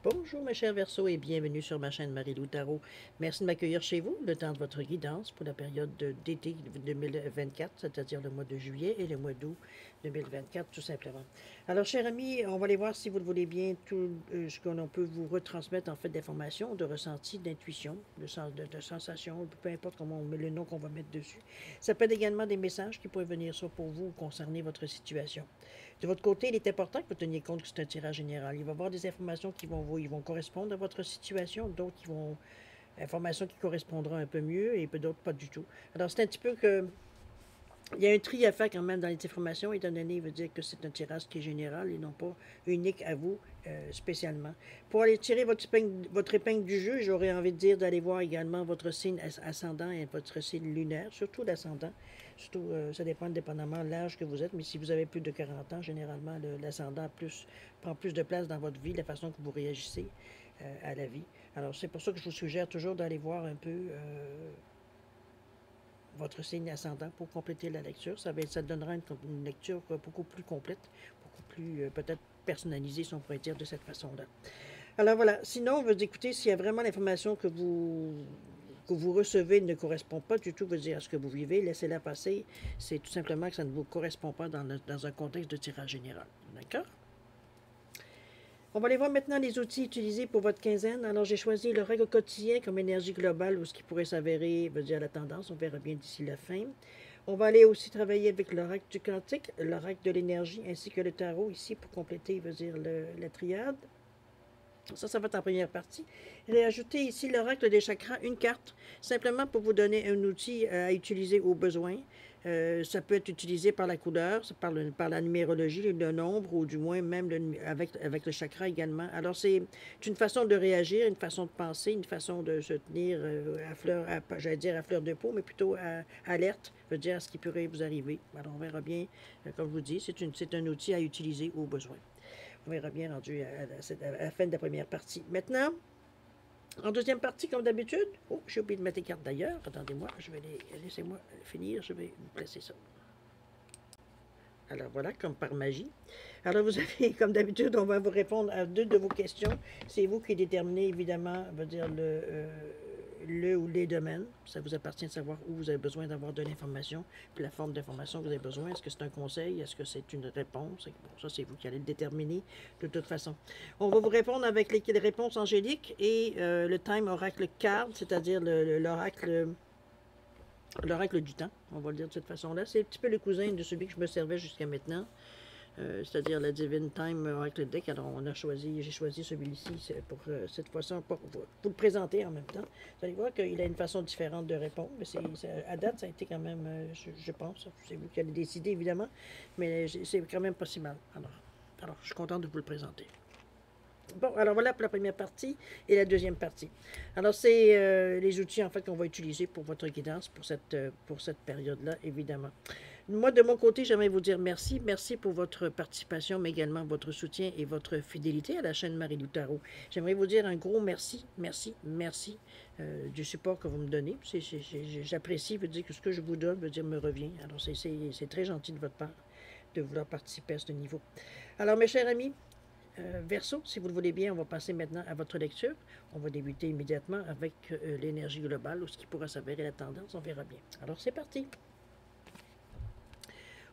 Bonjour mes chers Verseaux et bienvenue sur ma chaîne Marie-Lou Tarot. Merci de m'accueillir chez vous le temps de votre guidance pour la période d'été 2024, c'est-à-dire le mois de juillet et le mois d'août 2024 tout simplement. Alors chers amis, on va aller voir si vous le voulez bien tout ce qu'on peut vous retransmettre en fait d'informations, de ressentis, d'intuition, de sensations, peu importe comment on met le nom qu'on va mettre dessus. Ça peut être également des messages qui pourraient venir soit pour vous ou concerner votre situation. De votre côté, il est important que vous teniez compte que c'est un tirage général. Il va y avoir des informations qui vont correspondre à votre situation, d'autres qui vont informations qui correspondront un peu mieux et d'autres pas du tout. Alors c'est un petit peu que il y a un tri à faire quand même dans les informations, étant donné, il veut dire que c'est un tirage qui est général et non pas unique à vous spécialement. Pour aller tirer votre épingle du jeu, j'aurais envie de dire d'aller voir également votre signe ascendant et votre signe lunaire, surtout l'ascendant. Surtout, ça dépend dépendamment de l'âge que vous êtes, mais si vous avez plus de 40 ans, généralement, l'ascendant prend plus de place dans votre vie, la façon que vous réagissez à la vie. Alors, c'est pour ça que je vous suggère toujours d'aller voir un peu votre signe ascendant pour compléter la lecture. Ça donnera une lecture beaucoup plus complète, beaucoup plus peut-être personnalisée, si on pourrait dire de cette façon-là. Alors voilà, sinon, vous écoutez, s'il y a vraiment l'information que vous recevez ne correspond pas du tout à ce que vous vivez, laissez-la passer. C'est tout simplement que ça ne vous correspond pas dans un contexte de tirage général. D'accord? On va aller voir maintenant les outils utilisés pour votre quinzaine. Alors, j'ai choisi le règle quotidien comme énergie globale ou ce qui pourrait s'avérer, veut dire la tendance. On verra bien d'ici la fin. On va aller aussi travailler avec l'oracle du quantique, l'oracle de l'énergie, ainsi que le tarot ici pour compléter, veut dire la triade. Ça va être en première partie. J'ai ajouté ici l'oracle des chakras, une carte, simplement pour vous donner un outil à utiliser au besoin. Ça peut être utilisé par la couleur, par la numérologie, le nombre, ou du moins même avec le chakra également. Alors, c'est une façon de réagir, une façon de penser, une façon de se tenir j'allais dire à fleur de peau, mais plutôt alerte, veut dire à ce qui pourrait vous arriver. Alors, on verra bien, comme je vous dis, c'est un outil à utiliser au besoin. On verra bien rendu à la fin de la première partie. Maintenant, en deuxième partie, comme d'habitude, oh, j'ai oublié de mettre les cartes d'ailleurs. Attendez-moi, laissez-moi finir, je vais vous placer ça. Alors voilà, comme par magie. Alors vous avez, comme d'habitude, on va vous répondre à deux de vos questions. C'est vous qui déterminez, évidemment, on va dire le ou les domaines. Ça vous appartient de savoir où vous avez besoin d'avoir de l'information, puis la forme d'information que vous avez besoin. Est-ce que c'est un conseil? Est-ce que c'est une réponse? Bon, ça, c'est vous qui allez le déterminer de toute façon. On va vous répondre avec les réponses angéliques et le time oracle card, c'est-à-dire l'oracle du temps, on va le dire de cette façon-là. C'est un petit peu le cousin de celui que je me servais jusqu'à maintenant. C'est-à-dire la Divine Time Oracle Deck. Alors, j'ai choisi celui-ci pour cette fois-ci, pour vous le présenter en même temps. Vous allez voir qu'il a une façon différente de répondre, mais à date, ça a été quand même, je pense, c'est vous qui allez décider évidemment, mais c'est quand même pas si mal. Alors, je suis content de vous le présenter. Bon, alors voilà pour la première partie et la deuxième partie. Alors, c'est les outils en fait qu'on va utiliser pour votre guidance pour cette période-là, évidemment. Moi, de mon côté, j'aimerais vous dire merci. Merci pour votre participation, mais également votre soutien et votre fidélité à la chaîne Marie-Lou Tarot. J'aimerais vous dire un gros merci, merci, merci du support que vous me donnez. J'apprécie, veut dire que ce que je vous donne, veut dire me revient. Alors, c'est très gentil de votre part de vouloir participer à ce niveau. Alors, mes chers amis, Verseau, si vous le voulez bien, on va passer maintenant à votre lecture. On va débuter immédiatement avec l'énergie globale ou ce qui pourra s'avérer la tendance. On verra bien. Alors, c'est parti.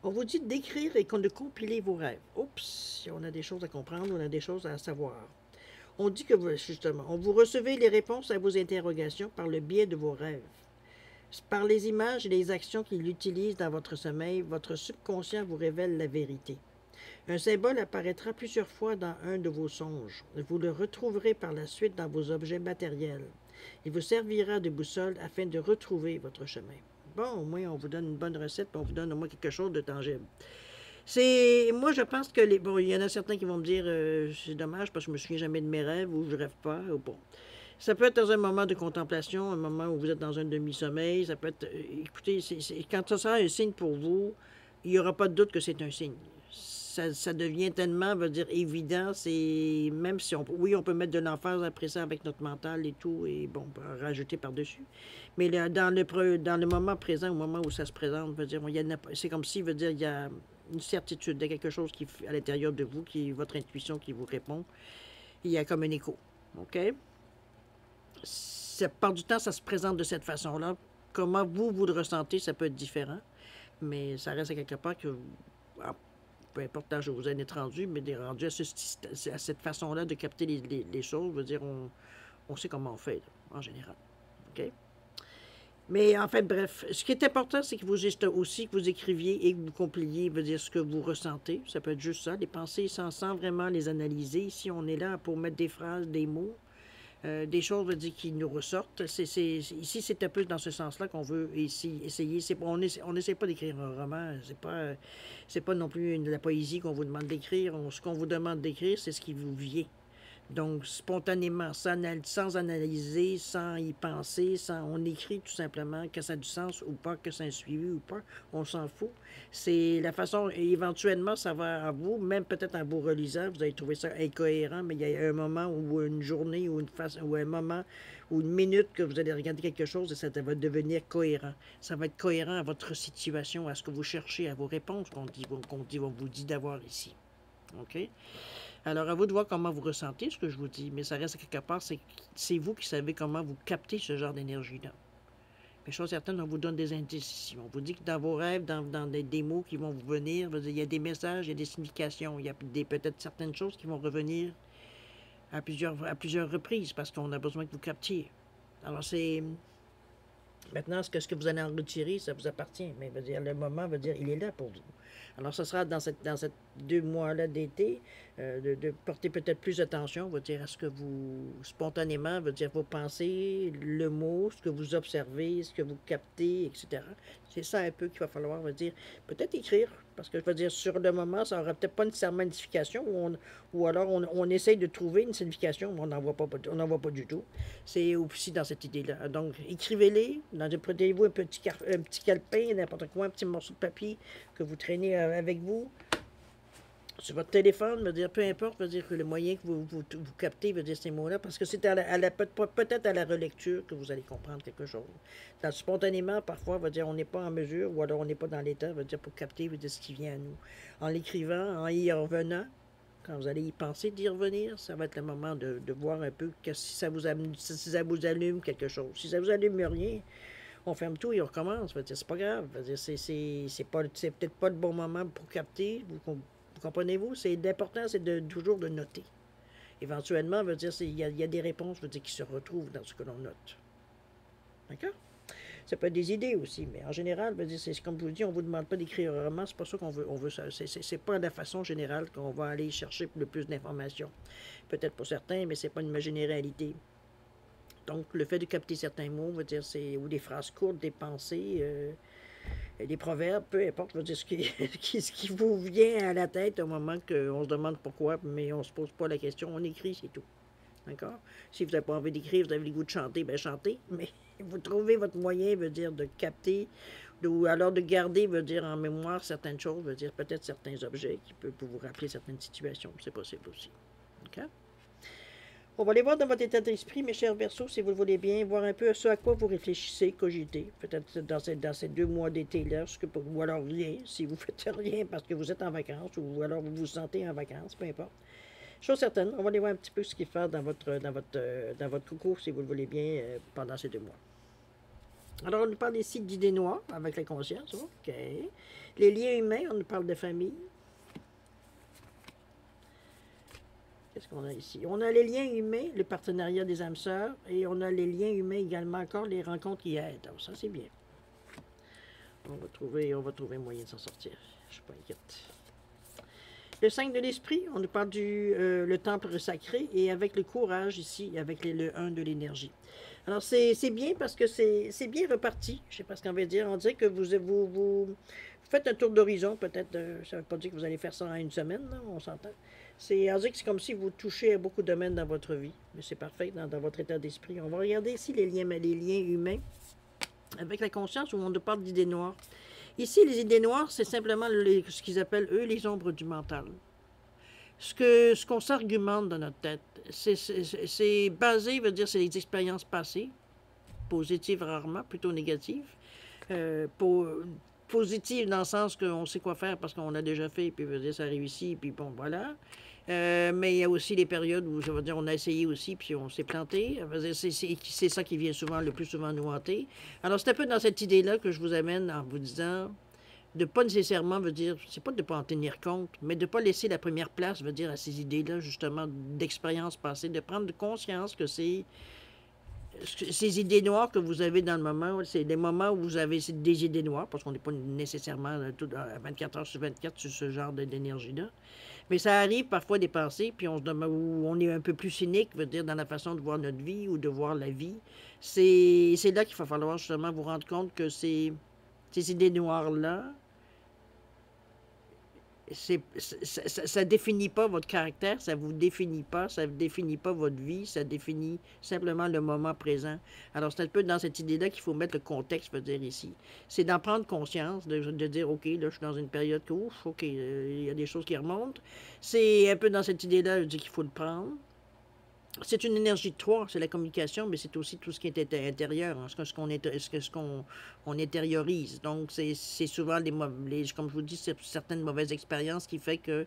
On vous dit d'écrire et de compiler vos rêves. Oups, on a des choses à comprendre, on a des choses à savoir. On dit que vous, justement, on vous recevez les réponses à vos interrogations par le biais de vos rêves. Par les images et les actions qu'il utilise dans votre sommeil, votre subconscient vous révèle la vérité. Un symbole apparaîtra plusieurs fois dans un de vos songes. Vous le retrouverez par la suite dans vos objets matériels. Il vous servira de boussole afin de retrouver votre chemin. Bon, au moins, on vous donne une bonne recette, on vous donne au moins quelque chose de tangible. Moi, je pense que bon, il y en a certains qui vont me dire c'est dommage parce que je me souviens jamais de mes rêves ou je rêve pas. Ou bon. Ça peut être dans un moment de contemplation, un moment où vous êtes dans un demi-sommeil. Ça peut être. Écoutez, quand ça sera un signe pour vous, il n'y aura pas de doute que c'est un signe. Ça devient tellement, veut dire, évident. C'est même si oui, on peut mettre de l'emphase après ça avec notre mental et tout, et bon, on peut rajouter par-dessus. Mais là, dans le moment présent, au moment où ça se présente, veut dire, c'est comme si, veut dire, il y a une certitude, il y a quelque chose qui à l'intérieur de vous, qui votre intuition qui vous répond. il y a comme un écho. OK? La part du temps, ça se présente de cette façon-là. Comment vous le ressentez, ça peut être différent, mais ça reste à quelque part que, peu importe l'âge où vous en êtes rendu, mais des rendus à cette façon-là de capter les choses, veut dire, on sait comment on fait, là, en général. OK? Mais en fait, bref, ce qui est important, c'est que aussi que vous écriviez et que vous compliez, veut dire ce que vous ressentez. Ça peut être juste ça, les pensées sans vraiment les analyser. Ici, on est là pour mettre des phrases, des mots, des choses, veut dire, qui nous ressortent. Ici, c'est un peu dans ce sens-là qu'on veut ici essayer. On n'essaie pas d'écrire un roman. C'est pas non plus de la poésie qu'on vous demande d'écrire. Ce qu'on vous demande d'écrire, c'est ce qui vous vient. Donc, spontanément, sans analyser, sans y penser, on écrit tout simplement, que ça a du sens ou pas, que ça a un suivi ou pas, on s'en fout. C'est la façon, et éventuellement, ça va à vous, même peut-être en vous relisant, vous allez trouver ça incohérent, mais il y a un moment ou une journée ou un moment ou une minute que vous allez regarder quelque chose et ça va devenir cohérent. Ça va être cohérent à votre situation, à ce que vous cherchez, à vos réponses qu'on vous dit d'avoir ici. OK? Alors, à vous de voir comment vous ressentez ce que je vous dis, mais ça reste quelque part, c'est vous qui savez comment vous captez ce genre d'énergie-là. Mais chose certaine, on vous donne des indices ici. On vous dit que dans vos rêves, dans des mots qui vont vous venir, il y a des messages, il y a des significations, il y a peut-être certaines choses qui vont revenir à plusieurs reprises parce qu'on a besoin que vous captiez. Alors, c'est... Maintenant, ce que vous allez en retirer, ça vous appartient. Mais veut dire, le moment veut dire il est là pour vous. Alors, ce sera dans cette 2 mois-là d'été, de porter peut-être plus attention, veut dire, à ce que vous, spontanément, veut dire vos pensées, le mot, ce que vous observez, ce que vous captez, etc. C'est ça un peu qu'il va falloir, veut dire, peut-être écrire, parce que je veux dire, sur le moment, ça n'aura peut-être pas nécessairement une signification, ou alors on essaye de trouver une signification, mais on n'en voit pas du tout. C'est aussi dans cette idée-là. Donc, écrivez-les, prenez-vous un petit calepin, n'importe quoi, un petit morceau de papier que vous traînez avec vous, sur votre téléphone, veut dire, peu importe, veut dire que le moyen que vous captez, veut dire ces mots-là, parce que c'est peut-être à la relecture que vous allez comprendre quelque chose. Spontanément, parfois, veut dire, on n'est pas en mesure, ou alors on n'est pas dans l'état, veut dire, pour capter, veut dire, ce qui vient à nous. En l'écrivant, en y revenant, quand vous allez y penser d'y revenir, ça va être le moment de voir un peu que si ça vous allume quelque chose. Si ça vous allume rien, on ferme tout et on recommence. C'est pas grave. C'est peut-être pas le bon moment pour capter. Vous comprenez-vous? L'important, c'est toujours de noter. Éventuellement, il y a des réponses qui se retrouvent dans ce que l'on note. D'accord? Ça peut être des idées aussi, mais en général, c'est comme je vous dis, on ne vous demande pas d'écrire un roman, c'est pas ça qu'on veut. C'est pas la façon générale qu'on va aller chercher le plus d'informations. Peut-être pour certains, mais c'est pas une généralité. Donc, le fait de capter certains mots, ou des phrases courtes, des pensées, des proverbes, peu importe, ce qui vous vient à la tête au moment qu'on se demande pourquoi, mais on ne se pose pas la question, on écrit, c'est tout. D'accord? Si vous n'avez pas envie d'écrire, vous avez le goût de chanter, bien chantez, mais vous trouvez votre moyen, de capter, ou alors de garder, en mémoire certaines choses, peut-être certains objets qui peuvent vous rappeler certaines situations, c'est possible aussi. OK? On va aller voir dans votre état d'esprit, mes chers Verseaux, si vous le voulez bien, voir un peu ce à quoi vous réfléchissez, cogitez, peut-être dans ces 2 mois d'été-là, ou alors rien, si vous faites rien parce que vous êtes en vacances, ou alors vous vous sentez en vacances, peu importe. Chose certaine, on va aller voir un petit peu ce qu'il fait dans votre concours, si vous le voulez bien, pendant ces 2 mois. Alors, on nous parle ici d'idées noires, avec la conscience, OK. Les liens humains, on nous parle de famille. Qu'est-ce qu'on a ici? On a les liens humains, le partenariat des âmes sœurs, et on a les liens humains également encore, les rencontres qui aident. Alors, ça, c'est bien. On va trouver moyen de s'en sortir. Je ne suis pas inquiète. Le 5 de l'esprit, on nous parle le temple sacré et avec le courage ici, avec le 1 de l'énergie. Alors, c'est bien parce que c'est bien reparti. Je ne sais pas ce qu'on veut dire. On dirait que vous faites un tour d'horizon, peut-être. Ça ne veut pas dire que vous allez faire ça en une semaine, là, on s'entend. On dirait que c'est comme si vous touchez à beaucoup de domaines dans votre vie. Mais c'est parfait dans votre état d'esprit. On va regarder ici les liens humains avec la conscience où on nous parle d'idées noires. Ici, les idées noires, c'est simplement ce qu'ils appellent, eux, les ombres du mental. Ce qu'on s'argumente dans notre tête, c'est basé, c'est les expériences passées, positives rarement, plutôt négatives. Positives dans le sens qu'on sait quoi faire parce qu'on l'a déjà fait, puis ça réussit, puis bon, voilà. Mais il y a aussi les périodes où, je veux dire, on a essayé aussi, puis on s'est planté. C'est ça qui vient souvent, le plus souvent nous hanter. Alors, c'est un peu dans cette idée-là que je vous amène en vous disant de pas nécessairement, veut dire, c'est pas de ne pas en tenir compte, mais de ne pas laisser la première place, veut dire, à ces idées-là, justement, d'expérience passée, de prendre conscience que c'est ces idées noires que vous avez dans le moment, c'est des moments où vous avez des idées noires, parce qu'on n'est pas nécessairement tout, à 24 heures sur 24 sur ce genre d'énergie-là. Mais ça arrive parfois des pensées, puis on se demande où on est un peu plus cynique, veut dire, dans la façon de voir notre vie ou de voir la vie. C'est là qu'il va falloir justement vous rendre compte que ces idées noires-là, ça définit pas votre caractère, ça vous définit pas, ça définit pas votre vie, ça définit simplement le moment présent. Alors, c'est un peu dans cette idée-là qu'il faut mettre le contexte, je veux dire, ici. C'est d'en prendre conscience, de dire, OK, là, je suis dans une période que, ouf, OK, il y a des choses qui remontent. C'est un peu dans cette idée-là, je dis qu'il faut le prendre. C'est une énergie de trois, c'est la communication, mais c'est aussi tout ce qui est intérieur, hein, ce qu'on on intériorise. Donc, c'est souvent, comme je vous dis, c'est certaines mauvaises expériences qui fait que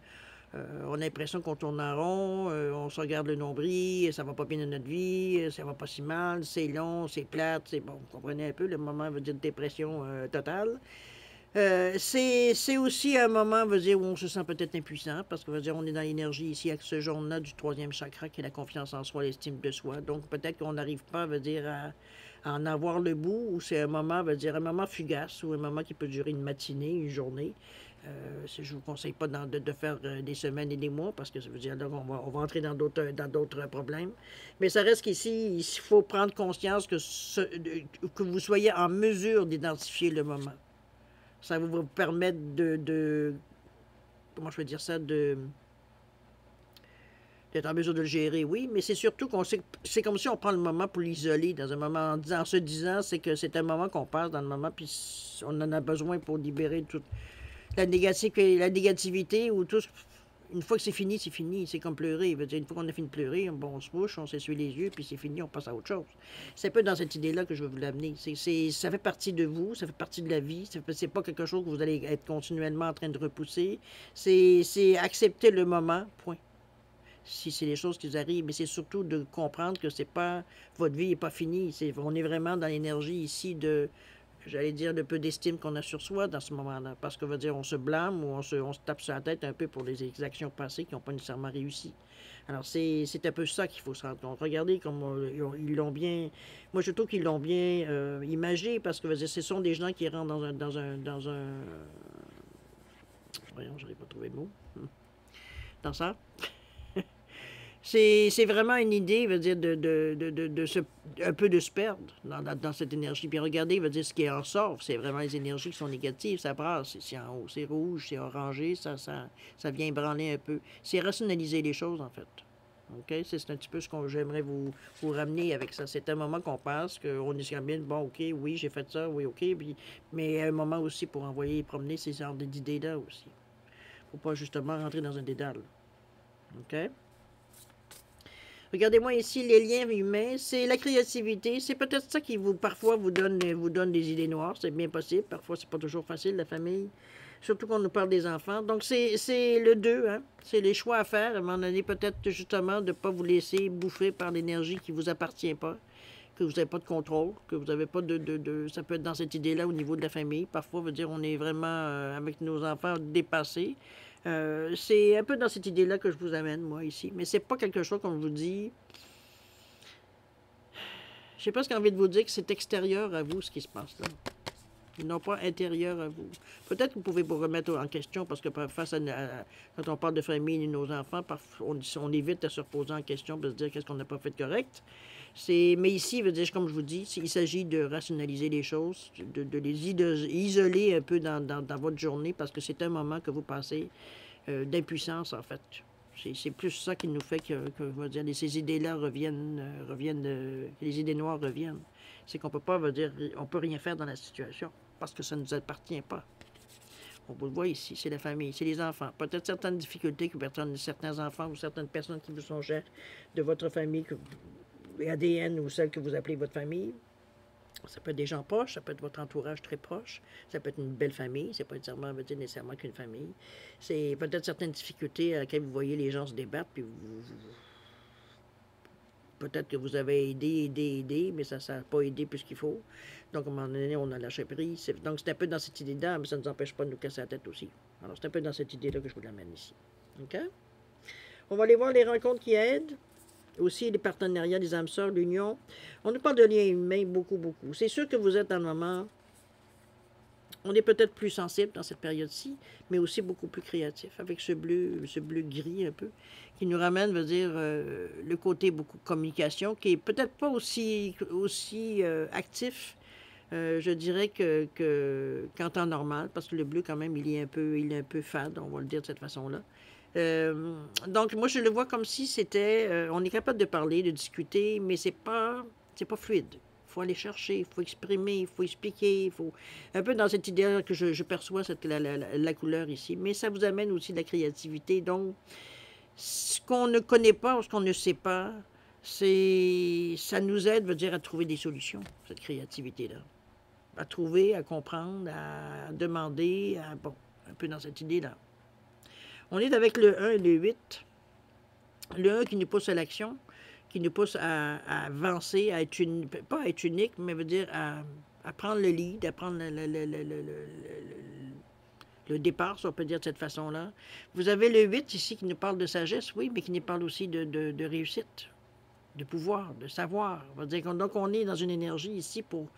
on a l'impression qu'on tourne en rond, on se regarde le nombril, ça va pas bien dans notre vie, ça va pas si mal, c'est long, c'est plate, c'est bon, vous comprenez un peu, le moment veut dire dépression totale. C'est aussi un moment, veut dire, où on se sent peut-être impuissant, parce que veut dire, on est dans l'énergie ici avec ce jaune-là du troisième chakra, qui est la confiance en soi, l'estime de soi. Donc peut-être qu'on n'arrive pas, veut dire, à en avoir le bout, ou c'est un moment, veut dire, un moment fugace, ou un moment qui peut durer une matinée, une journée. Je ne vous conseille pas de faire des semaines et des mois, parce que ça veut dire là, on va entrer dans d'autres problèmes. Mais ça reste qu'ici, il faut prendre conscience que vous soyez en mesure d'identifier le moment. Ça va vous permettre comment je vais dire ça, d'être en mesure de le gérer, oui, mais c'est surtout c'est comme si on prend le moment pour l'isoler dans un moment, en se disant, c'est que c'est un moment qu'on passe dans le moment, puis on en a besoin pour libérer toute la négativité ou tout. Une fois que c'est fini, c'est fini. C'est comme pleurer. Veut dire, une fois qu'on a fini de pleurer, bon, on se bouche, on s'essuie les yeux, puis c'est fini, on passe à autre chose. C'est un peu dans cette idée-là que je veux vous l'amener. Ça fait partie de vous, ça fait partie de la vie. C'est pas quelque chose que vous allez être continuellement en train de repousser. C'est accepter le moment, point. Si c'est les choses qui arrivent, mais c'est surtout de comprendre que c'est pas votre vie n'est pas finie. On est vraiment dans l'énergie ici de, j'allais dire, le peu d'estime qu'on a sur soi dans ce moment-là. Parce que, veut dire, on se blâme ou on se tape sur la tête un peu pour les actions passées qui n'ont pas nécessairement réussi. Alors, c'est un peu ça qu'il faut se rendre compte. Regardez comment ils l'ont bien... Moi, je trouve qu'ils l'ont bien imagé parce que, veut dire, ce sont des gens qui rentrent dans un... Voyons, je n'arrive pas à trouver le mot. Dans ça. C'est vraiment une idée, veut dire, un peu de se perdre dans cette énergie. Puis regardez, veut dire, ce qui en sort, c'est vraiment les énergies qui sont négatives, ça brasse. C'est en haut, c'est rouge, c'est orangé, ça vient branler un peu. C'est rationaliser les choses, en fait. OK? C'est un petit peu ce que j'aimerais vous ramener avec ça. C'est un moment qu'on passe, qu'on est bien, bon, OK, oui, j'ai fait ça, oui, OK, puis, mais un moment aussi pour envoyer promener ces genres d'idées-là aussi. Faut pas justement rentrer dans un dédale. OK? Regardez-moi ici, les liens humains, c'est la créativité. C'est peut-être ça qui parfois vous donne des idées noires. C'est bien possible. Parfois, c'est pas toujours facile, la famille. Surtout quand on nous parle des enfants. Donc, c'est le 2, hein. C'est les choix à faire. À un moment donné, peut-être justement de ne pas vous laisser bouffer par l'énergie qui ne vous appartient pas, que vous n'avez pas de contrôle, que vous n'avez pas Ça peut être dans cette idée-là au niveau de la famille. Parfois, veut dire on est vraiment, avec nos enfants, dépassés. C'est un peu dans cette idée-là que je vous amène, moi, ici. Mais c'est pas quelque chose, comme je vous dis... J'ai presque envie de vous dire que c'est extérieur à vous, ce qui se passe là. Non pas intérieur à vous. Peut-être que vous pouvez vous remettre en question, parce que quand on parle de famille et de nos enfants, on évite à se reposer en question, de se dire qu'est-ce qu'on n'a pas fait de correct. Mais ici, veut dire, comme je vous dis, il s'agit de rationaliser les choses, de les isoler un peu dans votre journée, parce que c'est un moment que vous passez d'impuissance, en fait. C'est plus ça qui nous fait que veut dire, ces idées-là reviennent, les idées noires reviennent. C'est qu'on peut pas, veut dire, on peut rien faire dans la situation, parce que ça ne nous appartient pas. On vous le voit ici, c'est la famille, c'est les enfants. Peut-être certaines difficultés que certains enfants ou certaines personnes qui vous sont chères de votre famille, ADN ou celle que vous appelez votre famille, Ça peut être des gens proches, ça peut être votre entourage très proche, ça peut être une belle famille, c'est pas nécessairement, veut dire nécessairement qu'une famille. C'est peut-être certaines difficultés à laquelle vous voyez les gens se débattre, puis peut-être que vous avez aidé, mais ça n'a pas aidé plus qu'il faut. Donc, à un moment donné, on a lâché prise. Donc, c'est un peu dans cette idée-là, mais ça ne nous empêche pas de nous casser la tête aussi. Alors, c'est un peu dans cette idée-là que je vous l'amène ici. OK? On va aller voir les rencontres qui aident. Aussi, les partenariats des âmes sœurs, l'union. On nous parle de liens humains beaucoup, beaucoup. C'est sûr que vous êtes dans le moment. On est peut-être plus sensible dans cette période-ci, mais aussi beaucoup plus créatif, avec ce bleu gris un peu, qui nous ramène, veut dire, le côté beaucoup communication, qui est peut-être pas aussi actif, je dirais, qu'en temps normal, parce que le bleu, quand même, il est un peu fade, on va le dire de cette façon-là. Donc, moi, je le vois comme si c'était, on est capable de parler, de discuter, mais c'est pas fluide. Il faut aller chercher, il faut exprimer, il faut expliquer, il faut... Un peu dans cette idée que je perçois la couleur ici. Mais ça vous amène aussi de la créativité. Donc, ce qu'on ne connaît pas ou ce qu'on ne sait pas, ça nous aide, veut dire, à trouver des solutions, cette créativité-là. À trouver, à comprendre, à demander, bon, un peu dans cette idée-là. On est avec le 1 et le 8. Le 1 qui nous pousse à l'action, qui nous pousse à avancer, à être pas à être unique, mais veut dire à prendre le lead, à prendre le départ, si on peut dire de cette façon-là. Vous avez le 8 ici qui nous parle de sagesse, oui, mais qui nous parle aussi de réussite, de pouvoir, de savoir. Donc, on est dans une énergie ici pour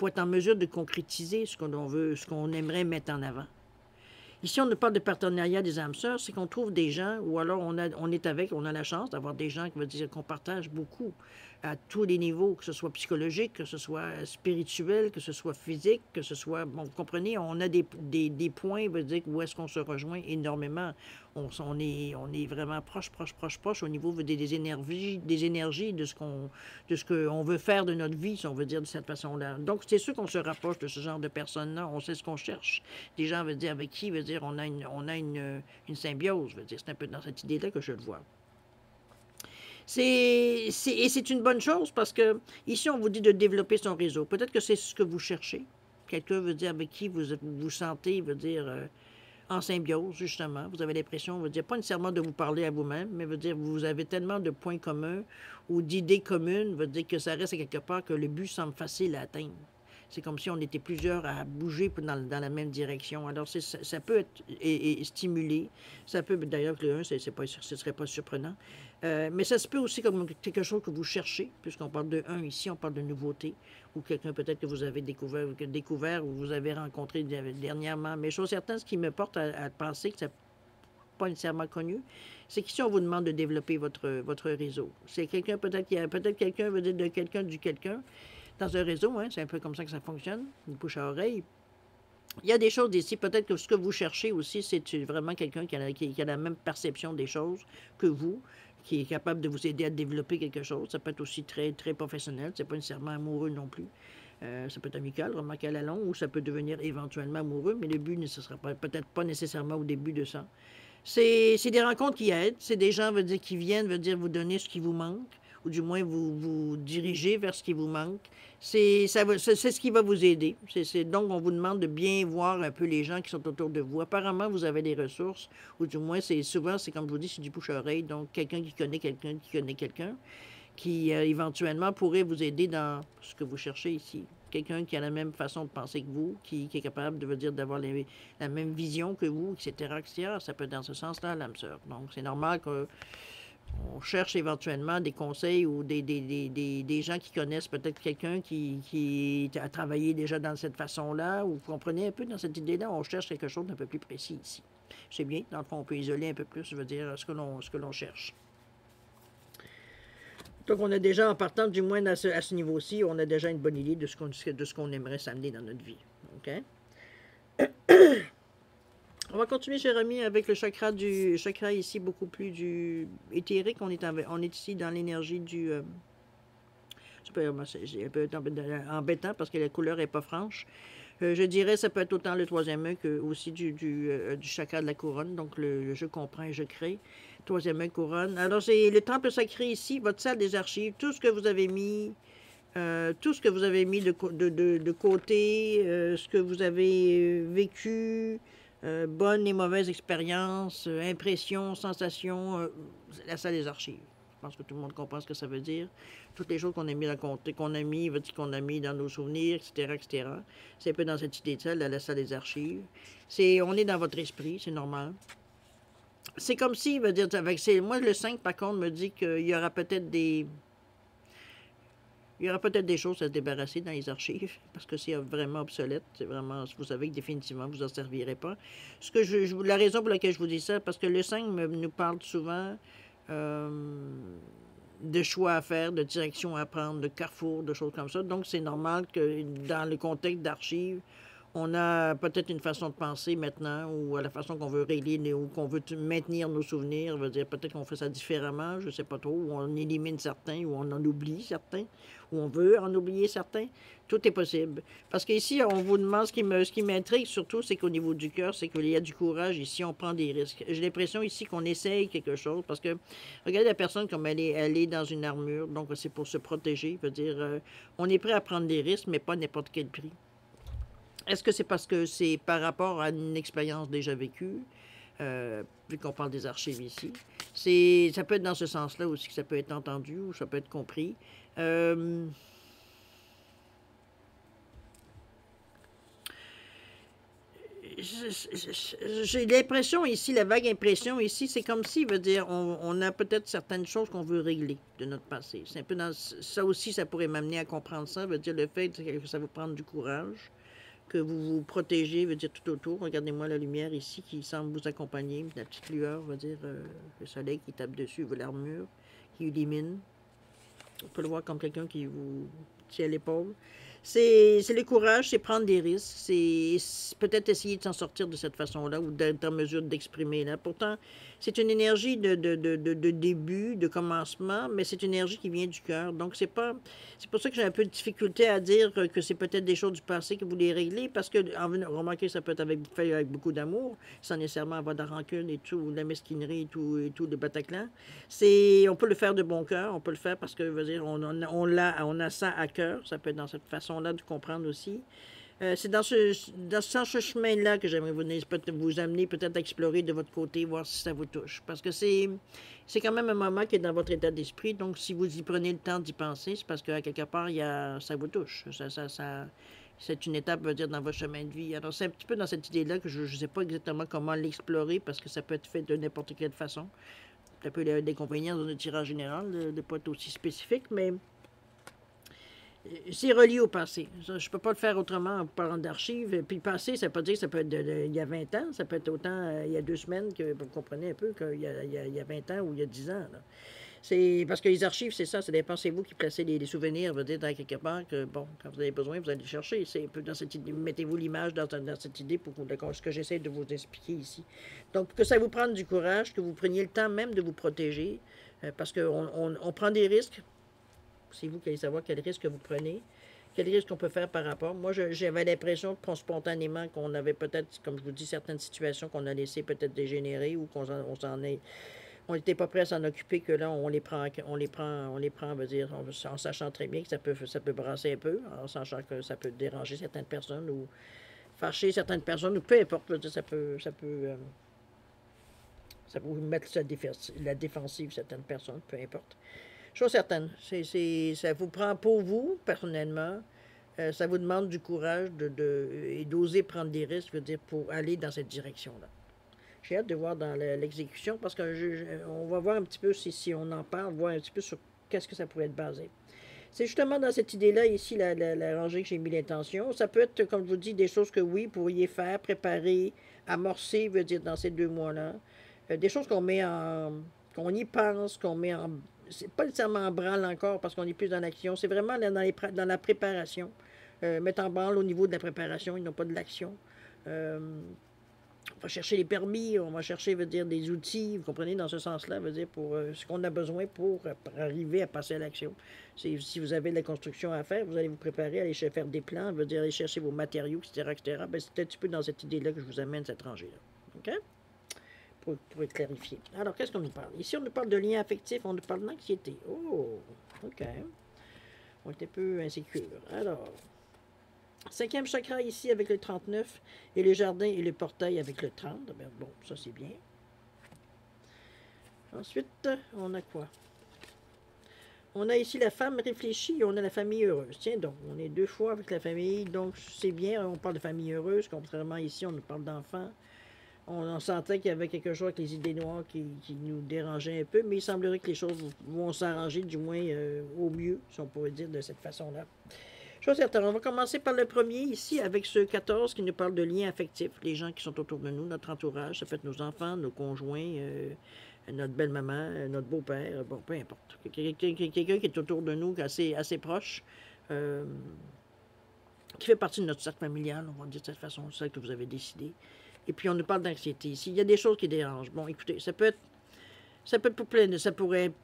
être en mesure de concrétiser ce qu'on veut, ce qu'on aimerait mettre en avant. Ici, on ne parle de partenariat des âmes sœurs, c'est qu'on trouve des gens, ou alors on a la chance d'avoir des gens qui veulent dire qu'on partage beaucoup à tous les niveaux, que ce soit psychologique, que ce soit spirituel, que ce soit physique, que ce soit, bon, vous comprenez, on a des points, veut dire où est-ce qu'on se rejoint énormément. On est vraiment proche au niveau des énergies de ce qu'on veut faire de notre vie, si on veut dire de cette façon-là. Donc, c'est sûr qu'on se rapproche de ce genre de personnes-là, on sait ce qu'on cherche. Des gens, veut dire, avec qui, veut dire, on a une symbiose, veut dire, c'est un peu dans cette idée-là que je le vois. Et c'est une bonne chose parce que ici, on vous dit de développer son réseau. Peut-être que c'est ce que vous cherchez. Quelqu'un veut dire avec qui vous sentez, veut dire, en symbiose, justement. Vous avez l'impression, veut dire, pas nécessairement de vous parler à vous-même, mais veut dire, vous avez tellement de points communs ou d'idées communes, veut dire que ça reste à quelque part que le but semble facile à atteindre. C'est comme si on était plusieurs à bouger dans la même direction. Alors, ça peut être stimulé. Ça peut, d'ailleurs, que le 1, ce ne serait pas surprenant. Mais ça se peut aussi comme quelque chose que vous cherchez, puisqu'on parle de 1 ici, on parle de nouveauté, ou quelqu'un peut-être que vous avez découvert ou vous avez rencontré dernièrement. Mais chose certaine, ce qui me porte à penser que c'est pas nécessairement connu, c'est qu'ici, on vous demande de développer votre réseau. C'est quelqu'un, peut-être quelqu'un veut dire de quelqu'un du quelqu'un, dans un réseau, hein, c'est un peu comme ça que ça fonctionne, une bouche à oreille. Il y a des choses ici, peut-être que ce que vous cherchez aussi, c'est vraiment quelqu'un qui a la même perception des choses que vous, qui est capable de vous aider à développer quelque chose. Ça peut être aussi très, très professionnel, c'est pas nécessairement amoureux non plus. Ça peut être amical, remarqué à la longue, ou ça peut devenir éventuellement amoureux, mais le but ne sera peut-être pas nécessairement au début de ça. C'est des rencontres qui aident, c'est des gens qui viennent vous donner ce qui vous manque, ou du moins vous diriger vers ce qui vous manque. C'est ce qui va vous aider. Donc, on vous demande de bien voir un peu les gens qui sont autour de vous. Apparemment, vous avez des ressources, ou du moins, souvent, c'est comme je vous dis, c'est du bouche-à-oreille. Donc, quelqu'un qui connaît quelqu'un qui éventuellement pourrait vous aider dans ce que vous cherchez ici. Quelqu'un qui a la même façon de penser que vous, qui est capable de vous dire d'avoir la même vision que vous, etc., etc. Ça peut être dans ce sens-là, l'âme sœur. Donc, c'est normal qu'on cherche éventuellement des conseils ou des gens qui connaissent peut-être quelqu'un qui a travaillé déjà dans cette façon-là, ou vous comprenez un peu dans cette idée-là, on cherche quelque chose d'un peu plus précis ici. C'est bien, dans le fond, on peut isoler un peu plus, je veux dire, ce que l'on cherche. Donc, on a déjà, en partant du moins à ce niveau-ci, on a déjà une bonne idée de ce qu'on aimerait s'amener dans notre vie. OK? On va continuer, cher ami, avec le chakra ici, beaucoup plus éthérique. On est ici dans l'énergie du... c'est un peu embêtant parce que la couleur n'est pas franche. Je dirais ça peut être autant le troisième œil que aussi du chakra de la couronne. Donc, je comprends et je crée. Troisième œil, couronne. Alors, c'est le temple sacré ici, votre salle des archives, tout ce que vous avez mis tout ce que vous avez mis de côté, ce que vous avez vécu, bonnes et mauvaises expériences, impressions, sensations, la salle des archives. Je pense que tout le monde comprend ce que ça veut dire. Toutes les choses qu'on a mis à compter, qu'on a mis dans nos souvenirs, etc., etc. C'est un peu dans cette idée de ça, la salle des archives. On est dans votre esprit, c'est normal. C'est comme si, veut dire, moi le 5 par contre me dit qu'il y aura peut-être des... Il y aura peut-être des choses à se débarrasser dans les archives, parce que c'est vraiment obsolète. C'est vraiment, vous savez que définitivement, vous n'en servirez pas. La raison pour laquelle je vous dis ça, parce que le 5 nous parle souvent de choix à faire, de direction à prendre, de carrefour, de choses comme ça. Donc, c'est normal que dans le contexte d'archives, on a peut-être une façon de penser maintenant, ou à la façon qu'on veut régler, ou qu'on veut maintenir nos souvenirs. Je veux dire, peut-être qu'on fait ça différemment, je ne sais pas trop, ou on élimine certains, ou on en oublie certains, ou on veut en oublier certains. Tout est possible. Parce qu'ici, on vous demande, ce qui m'intrigue surtout, c'est qu'au niveau du cœur, c'est qu'il y a du courage. Ici, on prend des risques. J'ai l'impression ici qu'on essaye quelque chose, parce que, regardez la personne comme elle est dans une armure, donc c'est pour se protéger. Je veux dire, on est prêt à prendre des risques, mais pas n'importe quel prix. Est-ce que c'est parce que c'est par rapport à une expérience déjà vécue, vu qu'on parle des archives ici? Ça peut être dans ce sens-là aussi que ça peut être entendu ou ça peut être compris. J'ai l'impression ici, la vague impression ici, c'est comme si, veut dire, on a peut-être certaines choses qu'on veut régler de notre passé. C'est un peu dans ça aussi, ça pourrait m'amener à comprendre ça, veut dire le fait que ça vous prendre du courage, que vous vous protégez, veut dire tout autour. Regardez-moi la lumière ici qui semble vous accompagner, la petite lueur, veut dire le soleil qui tape dessus, l'armure, qui illumine. On peut le voir comme quelqu'un qui vous tient l'épaule. C'est le courage, c'est prendre des risques, c'est peut-être essayer de s'en sortir de cette façon-là ou d'être en mesure d'exprimer là. Pourtant, c'est une énergie de début, de commencement, mais c'est une énergie qui vient du cœur. Donc, c'est pour ça que j'ai un peu de difficulté à dire que c'est peut-être des choses du passé que vous voulez régler, parce que, remarquez, ça peut être fait avec beaucoup d'amour, sans nécessairement avoir de la rancune et tout, ou de la mesquinerie et tout le Bataclan. On peut le faire de bon cœur, on peut le faire parce que, je veux dire, on a ça à cœur, ça peut être dans cette façon-là de comprendre aussi. C'est dans ce chemin-là que j'aimerais vous amener peut-être à explorer de votre côté, voir si ça vous touche. Parce que c'est quand même un moment qui est dans votre état d'esprit. Donc, si vous y prenez le temps d'y penser, c'est parce qu'à quelque part, ça vous touche. C'est une étape, veut dire, dans votre chemin de vie. Alors, c'est un petit peu dans cette idée-là que je ne sais pas exactement comment l'explorer parce que ça peut être fait de n'importe quelle façon. C'est un peu l'inconvénient dans le tirage général de ne pas être aussi spécifique, mais c'est relié au passé. Je ne peux pas le faire autrement en parlant d'archives. Puis le passé, ça peut dire que ça peut être il y a 20 ans, ça peut être autant il y a 2 semaines que vous comprenez un peu qu'il y a 20 ans ou il y a 10 ans. C'est parce que les archives, c'est ça, c'est vous qui placez les souvenirs, vous dites dans quelque part que, bon, quand vous avez besoin, vous allez chercher. C'est un peu dans cette idée, mettez-vous l'image dans cette idée pour ce que j'essaie de vous expliquer ici. Donc, que ça vous prenne du courage, que vous preniez le temps même de vous protéger, parce qu'on prend des risques. C'est vous qui allez savoir quel risque vous prenez, quel risque on peut faire par rapport. Moi, j'avais l'impression spontanément qu'on avait peut-être, comme je vous dis, certaines situations qu'on a laissé peut-être dégénérer ou on n'était pas prêt à s'en occuper, que là, on les prend, on va dire, en sachant très bien que ça peut brasser un peu, en sachant que ça peut déranger certaines personnes ou fâcher certaines personnes, ou peu importe, ça peut vous mettre la défensive certaines personnes, peu importe. Chose certaine, ça vous prend pour vous, personnellement, ça vous demande du courage et d'oser prendre des risques, je veux dire, pour aller dans cette direction-là. J'ai hâte de voir dans l'exécution parce qu'on va voir un petit peu si on en parle, voir un petit peu sur qu'est-ce que ça pourrait être basé. C'est justement dans cette idée-là, ici, la rangée que j'ai mis l'intention. Ça peut être, comme je vous dis, des choses que oui, vous pourriez faire, préparer, amorcer, veut dire, dans ces 2 mois-là. Des choses qu'on y pense, qu'on met en... C'est pas nécessairement en branle encore parce qu'on est plus dans l'action. C'est vraiment dans la préparation. Mettre en branle au niveau de la préparation, ils n'ont pas de l'action. On va chercher les permis, on va chercher, veut dire, des outils, vous comprenez, dans ce sens-là, veut dire, pour ce qu'on a besoin pour arriver à passer à l'action. Si vous avez de la construction à faire, vous allez vous préparer, aller faire des plans, veut dire, aller chercher vos matériaux, etc., etc. Ben, c'est un petit peu dans cette idée-là que je vous amène cette rangée-là. OK? Pour être clarifié. Alors, qu'est-ce qu'on nous parle? Ici, on nous parle de lien affectif, on nous parle d'anxiété. Oh, OK. On est un peu insécure. Alors, cinquième chakra ici avec le 39 et le jardin et le portail avec le 30. Ben bon, ça c'est bien. Ensuite, on a quoi? On a ici la femme réfléchie et on a la famille heureuse. Tiens donc, on est deux fois avec la famille, donc c'est bien, on parle de famille heureuse, contrairement ici, on nous parle d'enfants. On sentait qu'il y avait quelque chose avec les idées noires qui nous dérangeait un peu, mais il semblerait que les choses vont s'arranger, du moins au mieux, si on pourrait dire de cette façon-là. Chose certaine, on va commencer par le premier ici avec ce 14 qui nous parle de liens affectifs, les gens qui sont autour de nous, notre entourage, ça peut être nos enfants, nos conjoints, notre belle-maman, notre beau-père, bon, peu importe. Quelqu'un qui est autour de nous, assez proche, qui fait partie de notre cercle familial, on va dire de cette façon, c'est ça que vous avez décidé. Et puis on nous parle d'anxiété ici. Il y a des choses qui dérangent. Bon, écoutez, ça pourrait être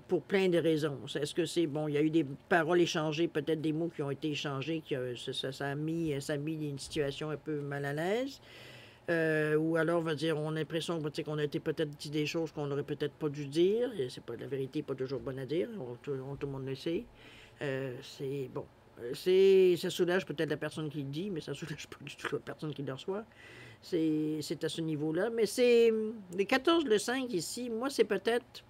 pour plein de raisons. Est-ce que c'est bon? Il y a eu des paroles échangées, peut-être des mots qui ont été échangés, ça a mis une situation un peu mal à l'aise. Ou alors, on va dire, on a l'impression qu'on a été peut-être dit des choses qu'on n'aurait peut-être pas dû dire. C'est pas la vérité, pas toujours bonne à dire. Tout le monde le sait. C'est bon. Ça soulage peut-être la personne qui le dit, mais ça soulage pas du tout la personne qui le reçoit. C'est à ce niveau-là. Mais c'est le 14, le 5 ici, moi, c'est peut-être...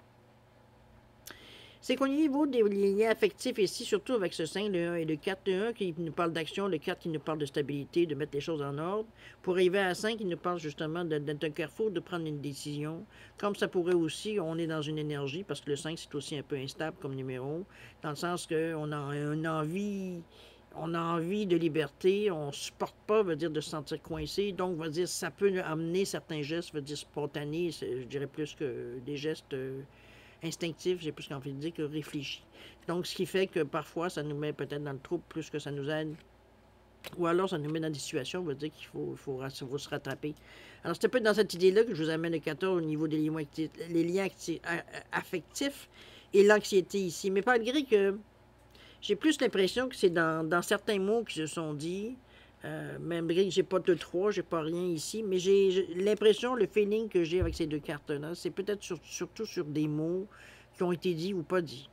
C'est qu'au niveau des liens affectifs ici, surtout avec ce 5, le 1 et le 4, le 1 qui nous parle d'action, le 4 qui nous parle de stabilité, de mettre les choses en ordre, pour arriver à 5 qui nous parle justement d'être un carrefour, de prendre une décision. Comme ça pourrait aussi, on est dans une énergie, parce que le 5 c'est aussi un peu instable comme numéro, dans le sens qu'on a une envie... On a envie de liberté, on ne supporte pas, veut dire, de se sentir coincé. Donc, veut dire, ça peut amener certains gestes, veut dire, spontanés, je dirais plus que des gestes instinctifs, j'ai plus envie de dire, que réfléchis. Donc, ce qui fait que parfois, ça nous met peut-être dans le trouble plus que ça nous aide. Ou alors, ça nous met dans des situations, veut dire qu'il faut se rattraper. Alors, c'est un peu dans cette idée-là que je vous amène le 14 au niveau des liens affectifs et l'anxiété ici. Mais malgré que j'ai plus l'impression que c'est dans certains mots qui se sont dit, même que j'ai pas de 3, j'ai pas rien ici, mais j'ai l'impression, le feeling que j'ai avec ces deux cartes-là, c'est peut-être surtout sur des mots qui ont été dits ou pas dits.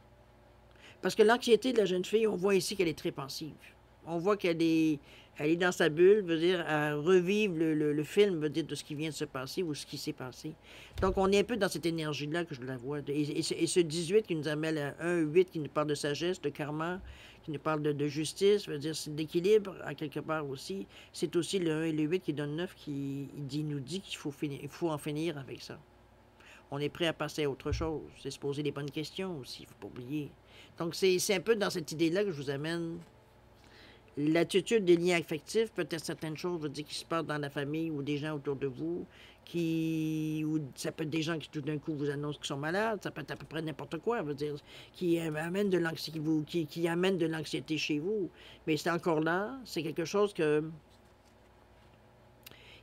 Parce que l'anxiété de la jeune fille, on voit ici qu'elle est très pensive. On voit elle est dans sa bulle, veut dire, à revivre le film, veut dire, de ce qui vient de se passer ou ce qui s'est passé. Donc, on est un peu dans cette énergie-là que je la vois. Et ce 18 qui nous amène à 1, 8 qui nous parle de sagesse, de karma, qui nous parle de justice, veut dire, c'est d'équilibre, à quelque part aussi. C'est aussi le 1 et le 8 qui donne 9 qui nous dit qu'il faut en finir avec ça. On est prêt à passer à autre chose. C'est se poser les bonnes questions aussi, il ne faut pas oublier. Donc, c'est un peu dans cette idée-là que je vous amène. L'attitude des liens affectifs, peut-être certaines choses, veut dire, qui se passent dans la famille ou des gens autour de vous, ou ça peut être des gens qui tout d'un coup vous annoncent qu'ils sont malades, ça peut être à peu près n'importe quoi, veut dire, qui amène de l'anxiété, qui amène de l'anxiété chez vous. Mais c'est encore là, c'est quelque chose que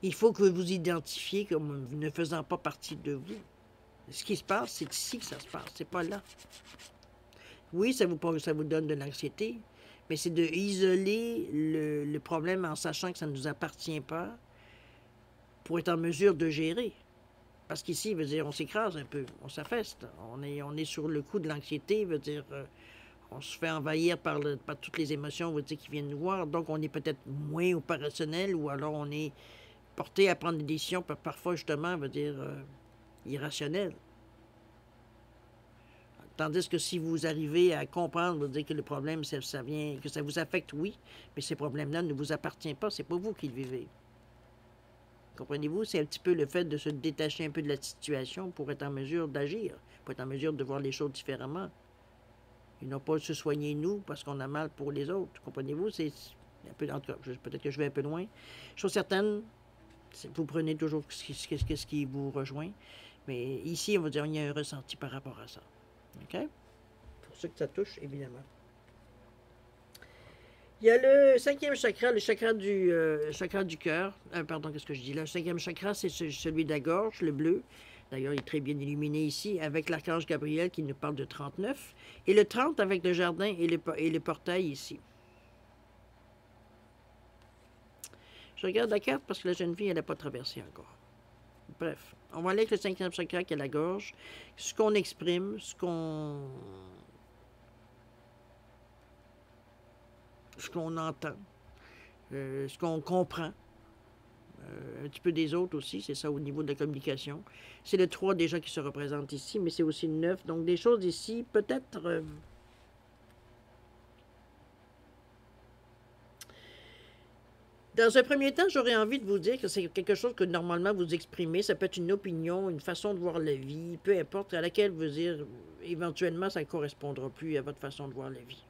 il faut que vous identifiez comme ne faisant pas partie de vous. Ce qui se passe, c'est ici que ça se passe, c'est pas là. Oui, ça vous donne de l'anxiété, mais c'est de isoler le problème en sachant que ça ne nous appartient pas pour être en mesure de gérer. Parce qu'ici, veut dire, on s'écrase un peu, on s'affaisse. On est sur le coup de l'anxiété, veut dire, on se fait envahir par toutes les émotions, veut dire, qui viennent nous voir. Donc, on est peut-être moins opérationnel ou alors on est porté à prendre des décisions parfois, justement, veut dire, irrationnelles. Tandis que si vous arrivez à comprendre, vous dire que le problème, ça vient, que ça vous affecte, oui, mais ces problèmes-là ne vous appartiennent pas, c'est pas vous qui le vivez. Comprenez-vous? C'est un petit peu le fait de se détacher un peu de la situation pour être en mesure d'agir, pour être en mesure de voir les choses différemment. Et non pas se soigner nous parce qu'on a mal pour les autres. Comprenez-vous? C'est un peu, en tout cas, peut-être que je vais un peu loin. Chose certaine, vous prenez toujours ce qui vous rejoint. Mais ici, on va dire, il y a un ressenti par rapport à ça. OK? Pour ceux que ça touche, évidemment. Il y a le cinquième chakra, le chakra du cœur. Pardon, qu'est-ce que je dis là? Le cinquième chakra, c'est celui de la gorge, le bleu. D'ailleurs, il est très bien illuminé ici, avec l'archange Gabriel qui nous parle de 39. Et le 30 avec le jardin et le portail ici. Je regarde la carte parce que la jeune fille, elle n'a pas traversé encore. Bref, on va aller avec le cinquième chakra qui est la gorge. Ce qu'on exprime, ce qu'on ce qu'on entend, ce qu'on comprend. Un petit peu des autres aussi, c'est ça au niveau de la communication. C'est le 3 déjà qui se représente ici, mais c'est aussi le 9. Donc des choses ici, peut-être... dans un premier temps, j'aurais envie de vous dire que c'est quelque chose que normalement vous exprimez. Ça peut être une opinion, une façon de voir la vie, peu importe, à laquelle vous dire éventuellement ça ne correspondra plus à votre façon de voir la vie.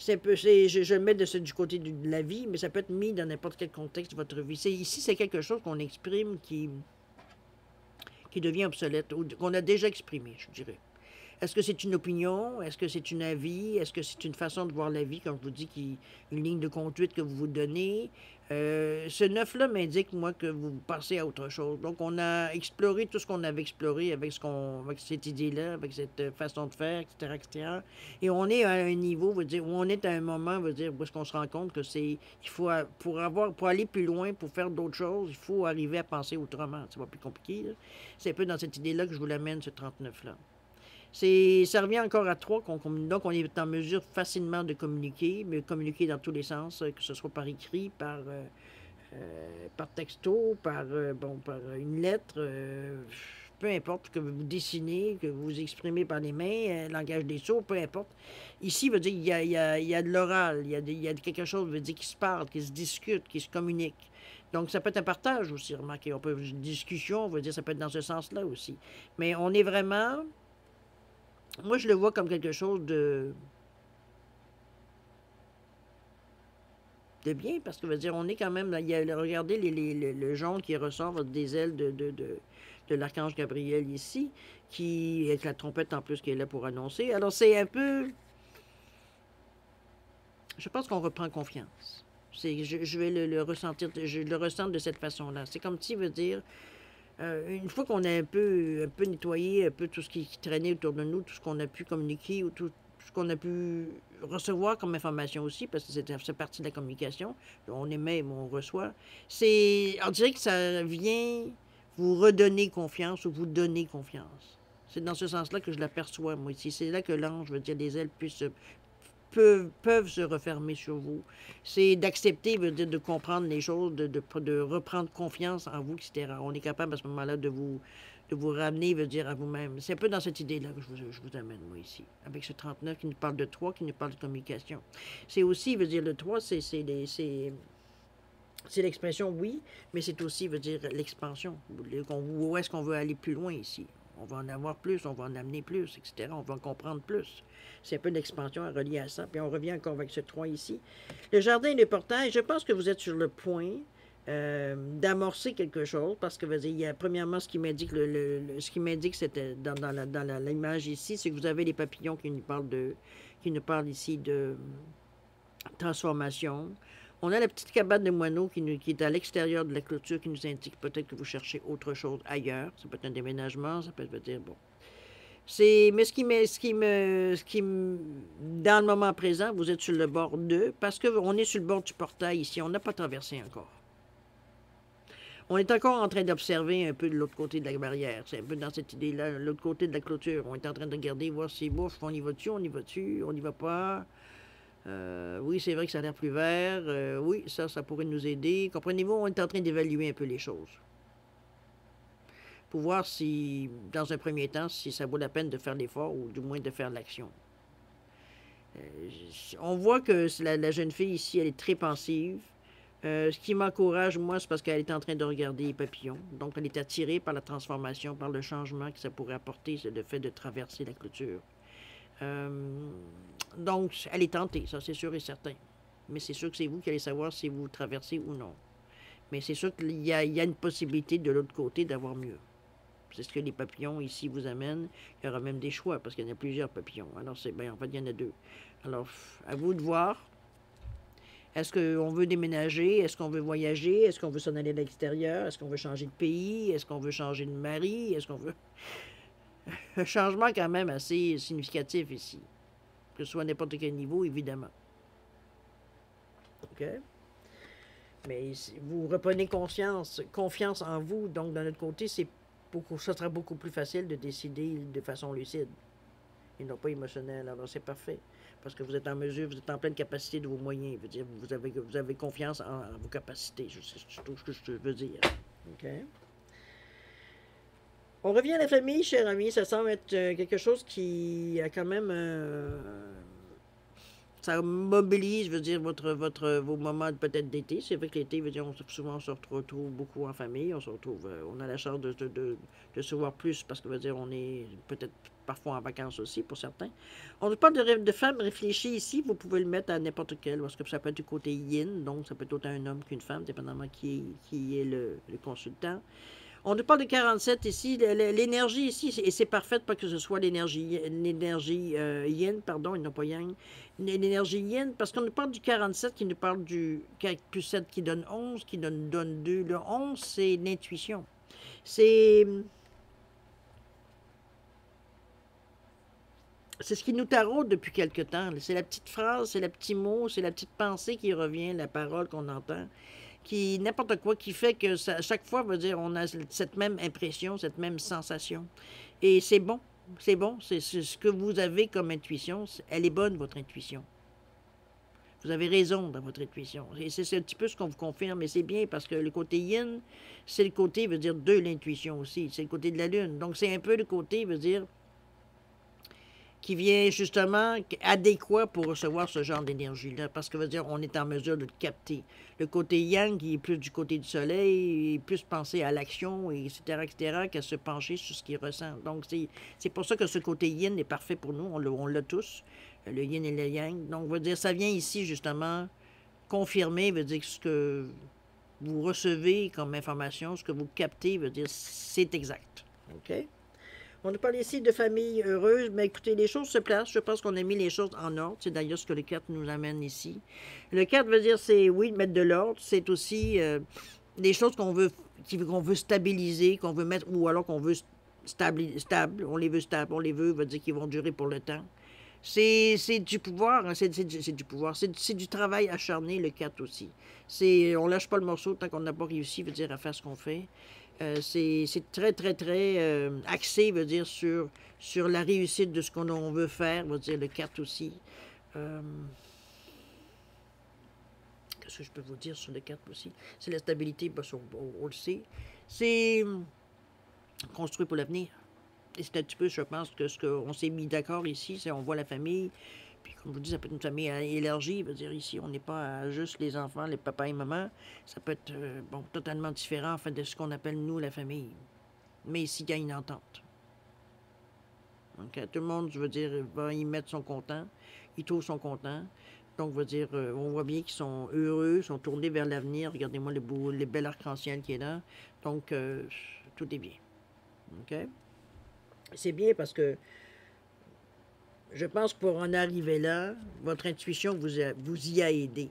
Je le mets du côté de la vie, mais ça peut être mis dans n'importe quel contexte de votre vie. Ici, c'est quelque chose qu'on exprime qui devient obsolète, ou qu'on a déjà exprimé, je dirais. Est-ce que c'est une opinion? Est-ce que c'est un avis? Est-ce que c'est une façon de voir la vie, comme je vous dis, une ligne de conduite que vous vous donnez? Ce 9-là m'indique, moi, que vous passez à autre chose. Donc, on a exploré tout ce qu'on avait exploré avec cette idée-là, avec cette façon de faire, etc., etc. Et on est à un niveau, veut dire, où on est à un moment, veut dire, où est-ce qu'on se rend compte que pour aller plus loin, pour faire d'autres choses, il faut arriver à penser autrement. C'est pas plus compliqué, là. C'est un peu dans cette idée-là que je vous l'amène, ce 39-là. Ça revient encore à 3, donc on est en mesure facilement de communiquer, mais communiquer dans tous les sens, que ce soit par écrit, par texto, par une lettre, peu importe, que vous dessinez, que vous exprimez par les mains, langage des sourds, peu importe. Ici, veut dire il y a de l'oral, il y a quelque chose, veut dire, qui se parle, qui se discute, qui se communique. Donc, ça peut être un partage aussi, remarquez. Une discussion, veut dire, ça peut être dans ce sens-là aussi. Mais on est vraiment... Moi, je le vois comme quelque chose de bien, parce que, veut dire, on est quand même... regardez le jaune qui ressort des ailes de l'archange Gabriel ici, avec la trompette en plus qui est là pour annoncer. Alors, c'est un peu... Je pense qu'on reprend confiance. Je vais le ressentir, je le ressens de cette façon-là. C'est comme si, veut dire... une fois qu'on a un peu nettoyé un peu tout ce qui traînait autour de nous, tout ce qu'on a pu communiquer, ou tout ce qu'on a pu recevoir comme information aussi, parce que c'est partie de la communication, on émet, mais on reçoit, on dirait que ça vient vous redonner confiance ou vous donner confiance. C'est dans ce sens-là que je l'aperçois, moi, ici. C'est là que l'ange, veut dire, les ailes peuvent se refermer sur vous. C'est d'accepter, veut dire de comprendre les choses, de reprendre confiance en vous, etc. On est capable à ce moment-là de vous ramener, veut dire, à vous-même. C'est un peu dans cette idée-là que je vous amène, moi, ici. Avec ce 39 qui nous parle de 3, qui nous parle de communication. C'est aussi, veut dire, le 3, c'est l'expression, oui, mais c'est aussi, veut dire, l'expansion. Où est-ce qu'on veut aller plus loin ici? On va en avoir plus, on va en amener plus, etc. On va en comprendre plus. C'est un peu d'expansion à relier à ça. Puis on revient encore avec ce 3 ici. Le jardin et le portail, je pense que vous êtes sur le point d'amorcer quelque chose, parce que, il y a premièrement ce qui m'indique, ce qui m'indique, c'était dans l'image ici, c'est que vous avez les papillons qui nous parlent ici de transformation. On a la petite cabane de moineaux qui est à l'extérieur de la clôture, qui nous indique peut-être que vous cherchez autre chose ailleurs. Ça peut être un déménagement, ça peut dire, bon. Mais dans le moment présent, vous êtes sur le bord parce qu'on est sur le bord du portail ici, on n'a pas traversé encore. On est encore en train d'observer un peu de l'autre côté de la barrière. C'est un peu dans cette idée-là, l'autre côté de la clôture. On est en train de regarder, voir si bouffe, on y va-tu, on y va pas. Oui, c'est vrai que ça a l'air plus vert. Oui, ça pourrait nous aider. Comprenez-vous, on est en train d'évaluer un peu les choses. Pour voir si, dans un premier temps, si ça vaut la peine de faire l'effort ou du moins de faire l'action. On voit que la jeune fille ici, elle est très pensive. Ce qui m'encourage, moi, c'est parce qu'elle est en train de regarder les papillons. Donc, elle est attirée par la transformation, par le changement que ça pourrait apporter, c'est le fait de traverser la clôture. Donc, elle est tentée, ça c'est sûr et certain. Mais c'est sûr que c'est vous qui allez savoir si vous traversez ou non. Mais c'est sûr qu'il y a une possibilité de l'autre côté d'avoir mieux. C'est ce que les papillons ici vous amènent. Il y aura même des choix parce qu'il y en a plusieurs papillons. Alors, en fait, il y en a 2. Alors, à vous de voir. Est-ce qu'on veut déménager? Est-ce qu'on veut voyager? Est-ce qu'on veut s'en aller à l'extérieur? Est-ce qu'on veut changer de pays? Est-ce qu'on veut changer de mari? Est-ce qu'on veut... Un changement quand même assez significatif ici. Que ce soit à n'importe quel niveau, évidemment. OK? Mais vous reprenez confiance en vous. Donc, de notre côté, ça sera beaucoup plus facile de décider de façon lucide. et non pas émotionnel. Alors c'est parfait, parce que vous êtes en mesure, vous êtes en pleine capacité de vos moyens. Je veux dire, vous avez confiance en vos capacités, c'est tout ce que je veux dire. OK? On revient à la famille, cher ami. Ça semble être quelque chose qui a quand même ça mobilise, je veux dire, vos moments peut-être d'été. C'est vrai que l'été, je veux dire, souvent on se retrouve beaucoup en famille. On se retrouve, on a la chance de se voir plus parce que, je veux dire, on est peut-être parfois en vacances aussi pour certains. On ne parle de femmes réfléchies ici. Vous pouvez le mettre à n'importe quel parce que ça peut être du côté yin, donc ça peut être autant un homme qu'une femme, dépendamment qui est le consultant. On nous parle de 47 ici. L'énergie ici, et c'est parfait, pas que ce soit l'énergie yin, pardon, et non pas yang. L'énergie yin, parce qu'on nous parle du 47 qui nous parle du 4 plus 7 qui donne 11, qui donne 2. Le 11, c'est l'intuition. C'est ce qui nous taraude depuis quelque temps. C'est la petite phrase, c'est le petit mot, c'est la petite pensée qui revient, la parole qu'on entend, qui n'importe quoi, qui fait que ça, chaque fois, veut dire, on a cette même impression, cette même sensation. Et c'est bon, c'est bon, c'est ce que vous avez comme intuition, elle est bonne, votre intuition. Vous avez raison dans votre intuition. Et c'est un petit peu ce qu'on vous confirme, et c'est bien parce que le côté yin, c'est le côté, veut dire, de l'intuition aussi. C'est le côté de la lune. Donc, c'est un peu le côté, veut dire, qui vient justement adéquat pour recevoir ce genre d'énergie-là, parce que veut dire on est en mesure de le capter. Le côté yang, qui est plus du côté du soleil, est plus penser à l'action, etc., qu'à se pencher sur ce qu'il ressent. Donc, c'est pour ça que ce côté yin est parfait pour nous, on l'a tous, le yin et le yang. Donc, veut dire, ça vient ici, justement, confirmer, veut dire que ce que vous recevez comme information, ce que vous captez, veut dire, c'est exact. OK? On nous parle ici de famille heureuse, mais écoutez, les choses se placent. Je pense qu'on a mis les choses en ordre. C'est d'ailleurs ce que le 4 nous amène ici. Le 4 veut dire, c'est, oui, mettre de l'ordre. C'est aussi des choses qu'on veut stabiliser, qu'on veut mettre, ou alors qu'on veut stable. On les veut stables, on les veut dire qu'ils vont durer pour le temps. C'est du pouvoir, hein, c'est du pouvoir. C'est du travail acharné, le 4 aussi. On lâche pas le morceau tant qu'on n'a pas réussi, veut dire, à faire ce qu'on fait. C'est très, très, très axé, veut dire, sur la réussite de ce qu'on veut faire, veut dire, le 4 aussi. Qu'est-ce que je peux vous dire sur le 4 aussi? C'est la stabilité, ben, on le sait. C'est construit pour l'avenir. Et c'est un petit peu, je pense, que ce qu'on s'est mis d'accord ici, c'est on voit la famille, puis comme je vous dis, ça peut être une famille élargie, veut dire ici, on n'est pas à juste les enfants, les papas et mamans, ça peut être bon, totalement différent en fait, de ce qu'on appelle nous la famille. Mais ici, il y a une entente. Okay? Tout le monde, je veux dire, va y mettre son content, il trouve son content. Donc, je veux dire, on voit bien qu'ils sont heureux, sont tournés vers l'avenir. Regardez-moi les belles arc-en-ciel qui est là. Donc, tout est bien. OK? C'est bien parce que je pense que pour en arriver là, votre intuition vous y a aidé.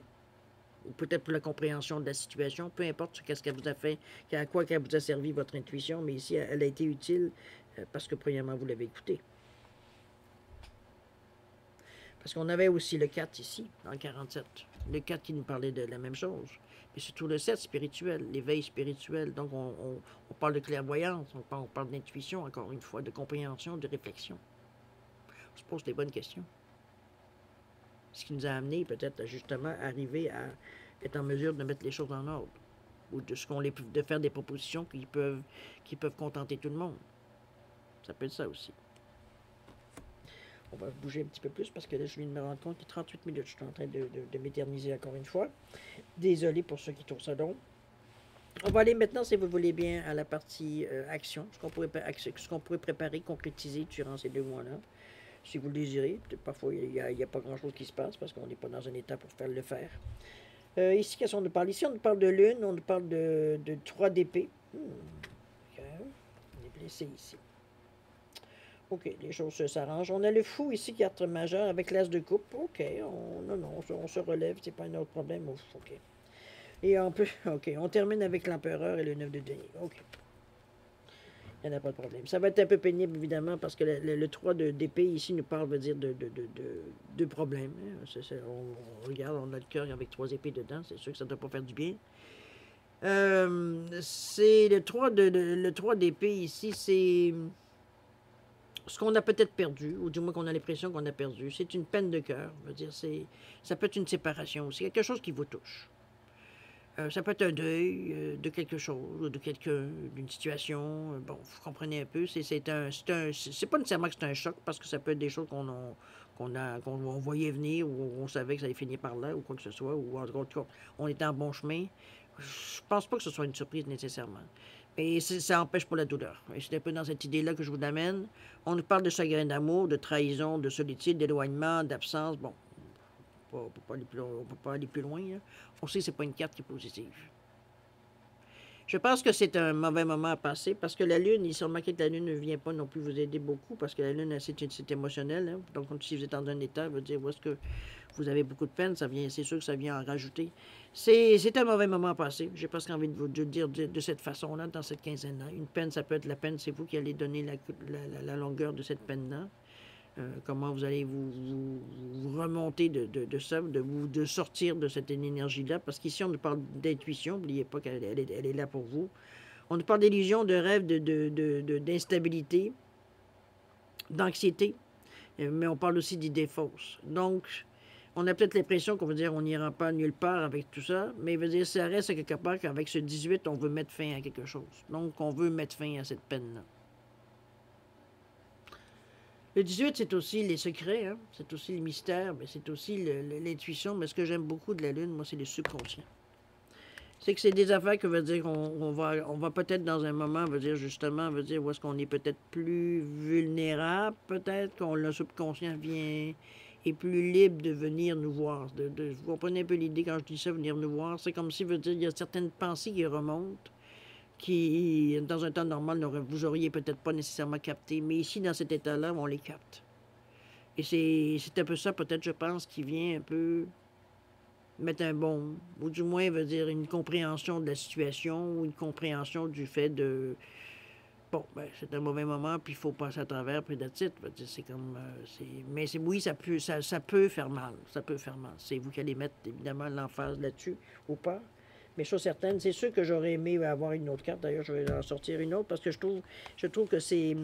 Ou peut-être pour la compréhension de la situation, peu importe qu'est-ce qu'elle vous a fait, à quoi qu'elle vous a servi votre intuition, mais ici, elle a été utile parce que premièrement, vous l'avez écoutée. Parce qu'on avait aussi le 4 ici, dans le 47. Le 4 qui nous parlait de la même chose. Mais surtout le 7 spirituel, l'éveil spirituel. Donc, on parle de clairvoyance, on parle d'intuition, encore une fois, de compréhension, de réflexion. On se pose des bonnes questions. Ce qui nous a amené peut-être à justement arriver à être en mesure de mettre les choses en ordre. Ou de faire des propositions qui peuvent contenter tout le monde. Ça peut être ça aussi. On va bouger un petit peu plus parce que là, je viens de me rendre compte qu'il y a 38 minutes. Je suis en train de m'éterniser encore une fois. Désolé pour ceux qui trouvent ça long. On va aller maintenant, si vous voulez bien, à la partie action. Ce qu'on pourrait préparer, concrétiser durant ces 2 mois-là. Si vous le désirez. Parfois, il n'y a pas grand-chose qui se passe parce qu'on n'est pas dans un état pour le faire. Ici, qu'est-ce qu'on nous parle? Ici, on nous parle de lune, on nous parle de 3 d'épée. Okay. On est blessé ici. OK, les choses s'arrangent. On a le fou ici, carte majeure, avec l'as de coupe. OK, on se relève, c'est pas un autre problème. Ouf, OK. Et on peut, OK, on termine avec l'empereur et le 9 de denier. OK. Il n'y en a pas de problème. Ça va être un peu pénible, évidemment, parce que le 3 d'épée ici nous parle, veut dire, de problèmes. On regarde, on a le cœur avec 3 épées dedans. C'est sûr que ça ne doit pas faire du bien. C'est le 3 d'épée ici, c'est ce qu'on a peut-être perdu, ou du moins qu'on a l'impression qu'on a perdu. C'est une peine de cœur. Je veux dire, ça peut être une séparation. C'est quelque chose qui vous touche. Ça peut être un deuil de quelque chose, de quelqu'un, d'une situation. Bon, vous comprenez un peu. C'est pas nécessairement que c'est un choc, parce que ça peut être des choses qu'on voyait venir, ou on savait que ça allait finir par là, ou quoi que ce soit, ou en tout cas, on était en bon chemin. Je pense pas que ce soit une surprise nécessairement. Mais ça n'empêche pas la douleur. Et c'est un peu dans cette idée-là que je vous amène. On nous parle de chagrin d'amour, de trahison, de solitude, d'éloignement, d'absence. Bon, on ne peut pas aller plus loin. Là. On sait que ce n'est pas une carte qui est positive. Je pense que c'est un mauvais moment à passer parce que la Lune, il s'est remarqué que la Lune ne vient pas non plus vous aider beaucoup parce que la Lune, c'est émotionnel. Hein. Donc, si vous êtes dans un état, ça veut dire où est-ce que vous avez beaucoup de peine, c'est sûr que ça vient en rajouter. C'est un mauvais moment à passer. J'ai presque envie de vous dire de cette façon-là, dans cette quinzaine-là. Une peine, ça peut être la peine, c'est vous qui allez donner la longueur de cette peine-là. Comment vous allez vous remonter de ça, de sortir de cette énergie-là. Parce qu'ici, on nous parle d'intuition. N'oubliez pas qu'elle est là pour vous. On nous parle d'illusion, de rêve, d'instabilité, d'anxiété. Mais on parle aussi d'idées fausses. Donc, on a peut-être l'impression qu'on veut dire on n'ira pas nulle part avec tout ça, mais veut dire ça reste quelque part qu'avec ce 18, on veut mettre fin à quelque chose. Donc, on veut mettre fin à cette peine-là. Le 18, c'est aussi les secrets, hein? C'est aussi les mystères, mais c'est aussi l'intuition. Mais ce que j'aime beaucoup de la Lune, moi, c'est le subconscient. C'est que c'est des affaires que veut dire on va peut-être dans un moment, veut dire justement, veut dire où est-ce qu'on est peut-être plus vulnérable, peut-être qu'on le subconscient est plus libre de venir nous voir. Vous comprenez un peu l'idée quand je dis ça, venir nous voir. C'est comme si, veut dire, il y a certaines pensées qui remontent, qui, dans un temps normal, vous auriez peut-être pas nécessairement capté. Mais ici, dans cet état-là, on les capte. Et c'est un peu ça, peut-être, je pense, qui vient un peu mettre un bon, ou du moins, veut dire, une compréhension de la situation, ou une compréhension du fait de, bon, ben, c'est un mauvais moment, puis il faut passer à travers, puis that's it. C'est comme, mais oui, ça peut faire mal, ça peut faire mal. C'est vous qui allez mettre, évidemment, l'emphase là-dessus, ou pas. Mais chose certaine, c'est sûr que j'aurais aimé avoir une autre carte. D'ailleurs, je vais en sortir une autre parce que je trouve que c'est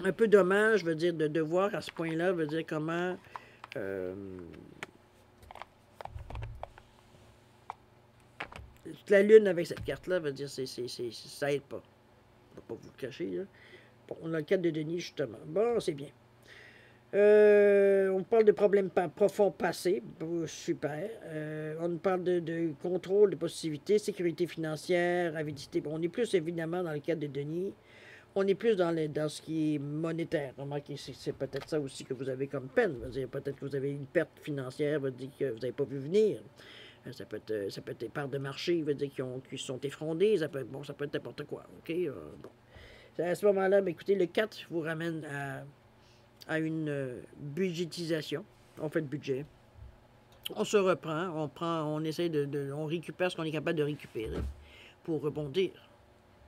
un peu dommage, je veux dire, de voir à ce point-là, veut dire comment la Lune avec cette carte-là, veut dire, ça aide pas. Je ne vais pas vous le cacher. Là. Bon, on a le 4 de Denis, justement. Bon, c'est bien. On parle de problèmes profonds passés. Super. On parle de contrôle, de possibilités, sécurité financière, avidité. Bon, on est plus évidemment dans le cadre de Denis. On est plus dans ce qui est monétaire. Remarquez, c'est peut-être ça aussi que vous avez comme peine. Peut-être que vous avez une perte financière, veut dire que vous n'avez pas vu venir. Ça peut être des parts de marché, veut dire qui sont effrondées. Ça peut être n'importe quoi. OK? Bon. À ce moment-là, écoutez, le 4 vous ramène à une budgétisation. On fait le budget. On se reprend, on essaie on récupère ce qu'on est capable de récupérer pour rebondir.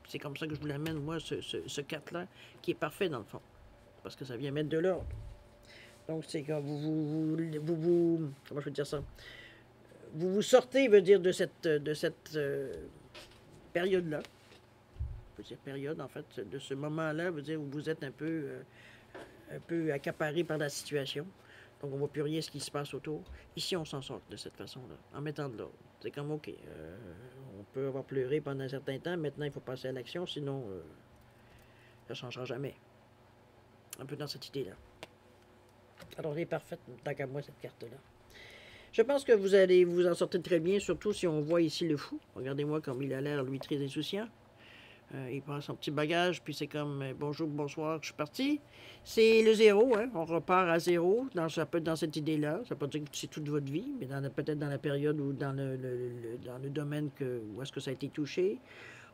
C'est comme ça que je vous l'amène, moi, ce 4-là, qui est parfait dans le fond. Parce que ça vient mettre de l'ordre. Donc, c'est quand comment je veux dire ça? Vous sortez, veut dire, de cette période-là. Je veux dire période, en fait, de ce moment-là, veut dire où vous êtes un peu accaparé par la situation. Donc, on ne voit plus rien ce qui se passe autour. Ici, on s'en sort de cette façon-là, en mettant de l'ordre. C'est comme, OK, on peut avoir pleuré pendant un certain temps, maintenant, il faut passer à l'action, sinon, ça ne changera jamais. Un peu dans cette idée-là. Alors, elle est parfaite, tant qu'à moi, cette carte-là. Je pense que vous allez vous en sortir très bien, surtout si on voit ici le fou. Regardez-moi comme il a l'air, lui, très insouciant. Il prend son petit bagage, puis c'est comme bonjour, bonsoir, je suis parti. C'est le zéro, hein? On repart à zéro. Ça peut être dans cette idée-là. Ça peut dire que c'est toute votre vie, mais peut-être dans la période ou dans le domaine où est-ce que ça a été touché.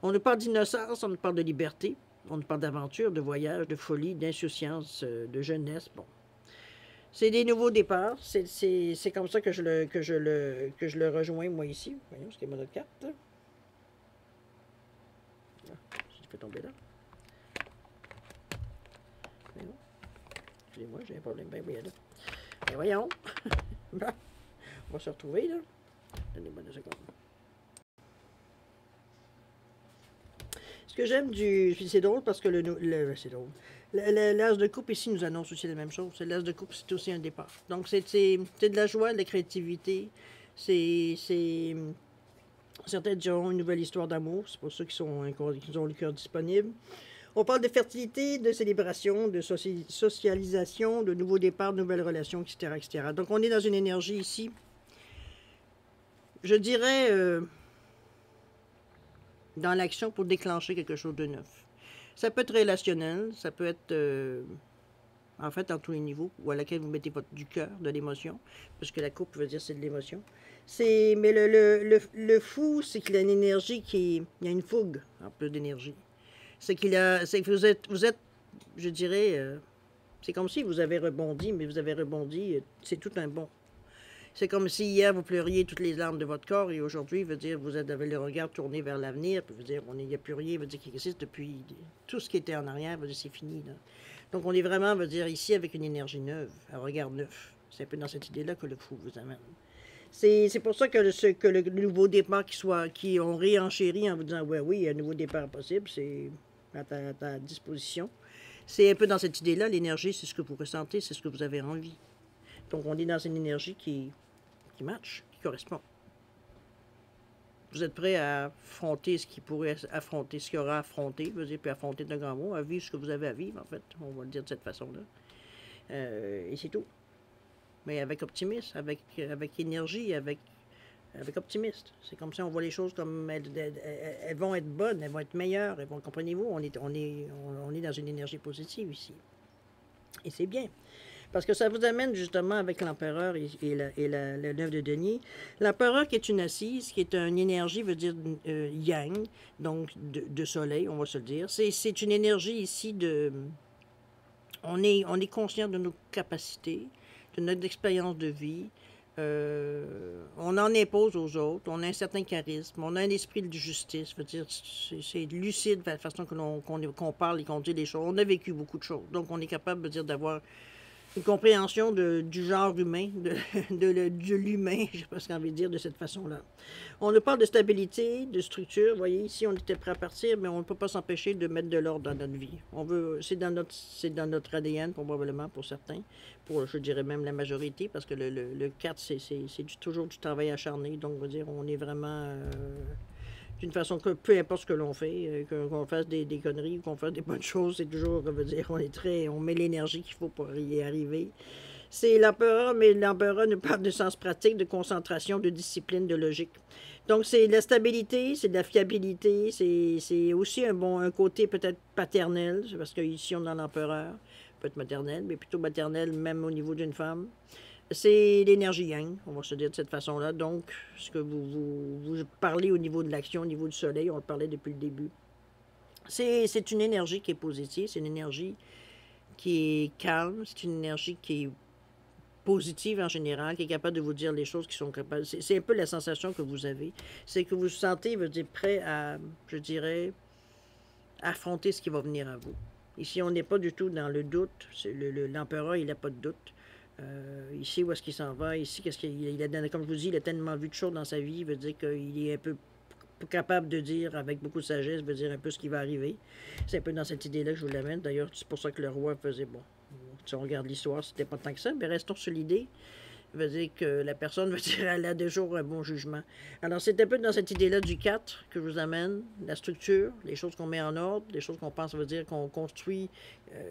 On nous parle d'innocence, on nous parle de liberté, on nous parle d'aventure, de voyage, de folie, d'insouciance, de jeunesse. Bon. C'est des nouveaux départs. C'est comme ça que je le rejoins, moi, ici. Voyons, ce qui est mon autre carte. Je fais tomber là. Voyons. Excusez-moi, j'ai un problème. Ben oui, là. Ben voyons. On va se retrouver, là. Donnez-moi 2 secondes. Ce que j'aime c'est drôle parce que c'est drôle. L'as de coupe ici nous annonce aussi la même chose. L'as de coupe, c'est aussi un départ. Donc, c'est de la joie, de la créativité. C'est certains diront une nouvelle histoire d'amour. C'est pour ceux qui ont le cœur disponible. On parle de fertilité, de célébration, de socialisation, de nouveaux départs, de nouvelles relations, etc., etc. Donc, on est dans une énergie ici, je dirais, dans l'action pour déclencher quelque chose de neuf. Ça peut être relationnel, ça peut être, en fait, à tous les niveaux, ou à laquelle vous mettez du cœur, de l'émotion, parce que la coupe veut dire c'est de l'émotion. Mais le fou, c'est qu'il a une énergie il y a une fougue, un peu d'énergie. C'est que vous êtes, je dirais, c'est comme si vous avez rebondi, mais vous avez rebondi, c'est tout un bond. C'est comme si hier vous pleuriez toutes les larmes de votre corps et aujourd'hui, veut dire, vous avez le regard tourné vers l'avenir, puis veut dire, il n'y a plus rien, veut dire qu'il existe depuis tout ce qui était en arrière, veut dire, c'est fini, là. Donc on est vraiment, veut dire, ici avec une énergie neuve, un regard neuf. C'est un peu dans cette idée-là que le fou vous amène. C'est pour ça que le nouveau départ qui ont réenchéri en vous disant, ouais, oui, il y a un nouveau départ possible, c'est à ta disposition. C'est un peu dans cette idée-là, l'énergie, c'est ce que vous ressentez, c'est ce que vous avez envie. Donc on est dans une énergie qui match, qui correspond. Vous êtes prêt à affronter ce qui pourrait affronter, ce qu'il y aura à affronter, je veux dire, puis affronter d'un grand mot, à vivre ce que vous avez à vivre, en fait, on va le dire de cette façon-là. Et c'est tout. Mais avec optimisme, avec énergie, avec optimiste. C'est comme ça, on voit les choses comme elles vont être bonnes, elles vont être meilleures, comprenez-vous, on est dans une énergie positive ici. Et c'est bien. Parce que ça vous amène justement avec l'empereur et le 9 de denier. L'empereur qui est une assise, qui est une énergie, veut dire yang, donc de soleil, on va se le dire. C'est une énergie ici de... On est conscient de nos capacités, de notre expérience de vie. On en impose aux autres, on a un certain charisme, on a un esprit de justice, veut dire c'est lucide la façon qu'on parle et qu'on dit les choses. On a vécu beaucoup de choses, donc on est capable de dire d'avoir une compréhension du genre humain, de l'humain, je ne sais pas ce qu'on veut dire de cette façon-là. On nous parle de stabilité, de structure. Vous voyez, ici, on était prêt à partir, mais on ne peut pas s'empêcher de mettre de l'ordre dans notre vie. C'est dans notre ADN, probablement, pour certains, pour, je dirais même la majorité, parce que le 4, c'est toujours du travail acharné. Donc, on va dire, on est vraiment... d'une façon que peu importe ce que l'on fait, qu'on fasse des conneries ou qu'on fasse des bonnes choses, c'est toujours, veut dire, on met l'énergie qu'il faut pour y arriver. C'est l'empereur, mais l'empereur nous parle de sens pratique, de concentration, de discipline, de logique. Donc, c'est de la stabilité, c'est de la fiabilité, c'est aussi un côté peut-être paternel, parce qu'ici, on est dans l'empereur, peut-être maternel, mais plutôt maternel, même au niveau d'une femme. C'est l'énergie yang, on va se dire de cette façon-là. Donc, ce que vous parlez au niveau de l'action, au niveau du soleil, on le parlait depuis le début. C'est une énergie qui est positive, c'est une énergie qui est calme, c'est une énergie qui est positive en général, qui est capable de vous dire les choses qui sont capables. C'est un peu la sensation que vous avez. C'est que vous vous sentez, veut dire, prêt à, je dirais, affronter ce qui va venir à vous. Ici, on n'est pas du tout dans le doute. L'empereur, il n'a pas de doute. Ici, où est-ce qu'il s'en va? Ici, qu'est-ce qu'il a, comme je vous dis, il a tellement vu de choses dans sa vie, il veut dire qu'il est un peu capable de dire, avec beaucoup de sagesse, veut dire un peu ce qui va arriver. C'est un peu dans cette idée-là que je vous l'amène. D'ailleurs, c'est pour ça que le roi faisait, bon, si on regarde l'histoire, c'était pas tant que ça, mais restons sur l'idée. Veut dire que la personne veut dire elle a toujours un bon jugement. Alors, c'est un peu dans cette idée-là du 4 que je vous amène, la structure, les choses qu'on met en ordre, les choses qu'on pense, veut dire qu'on construit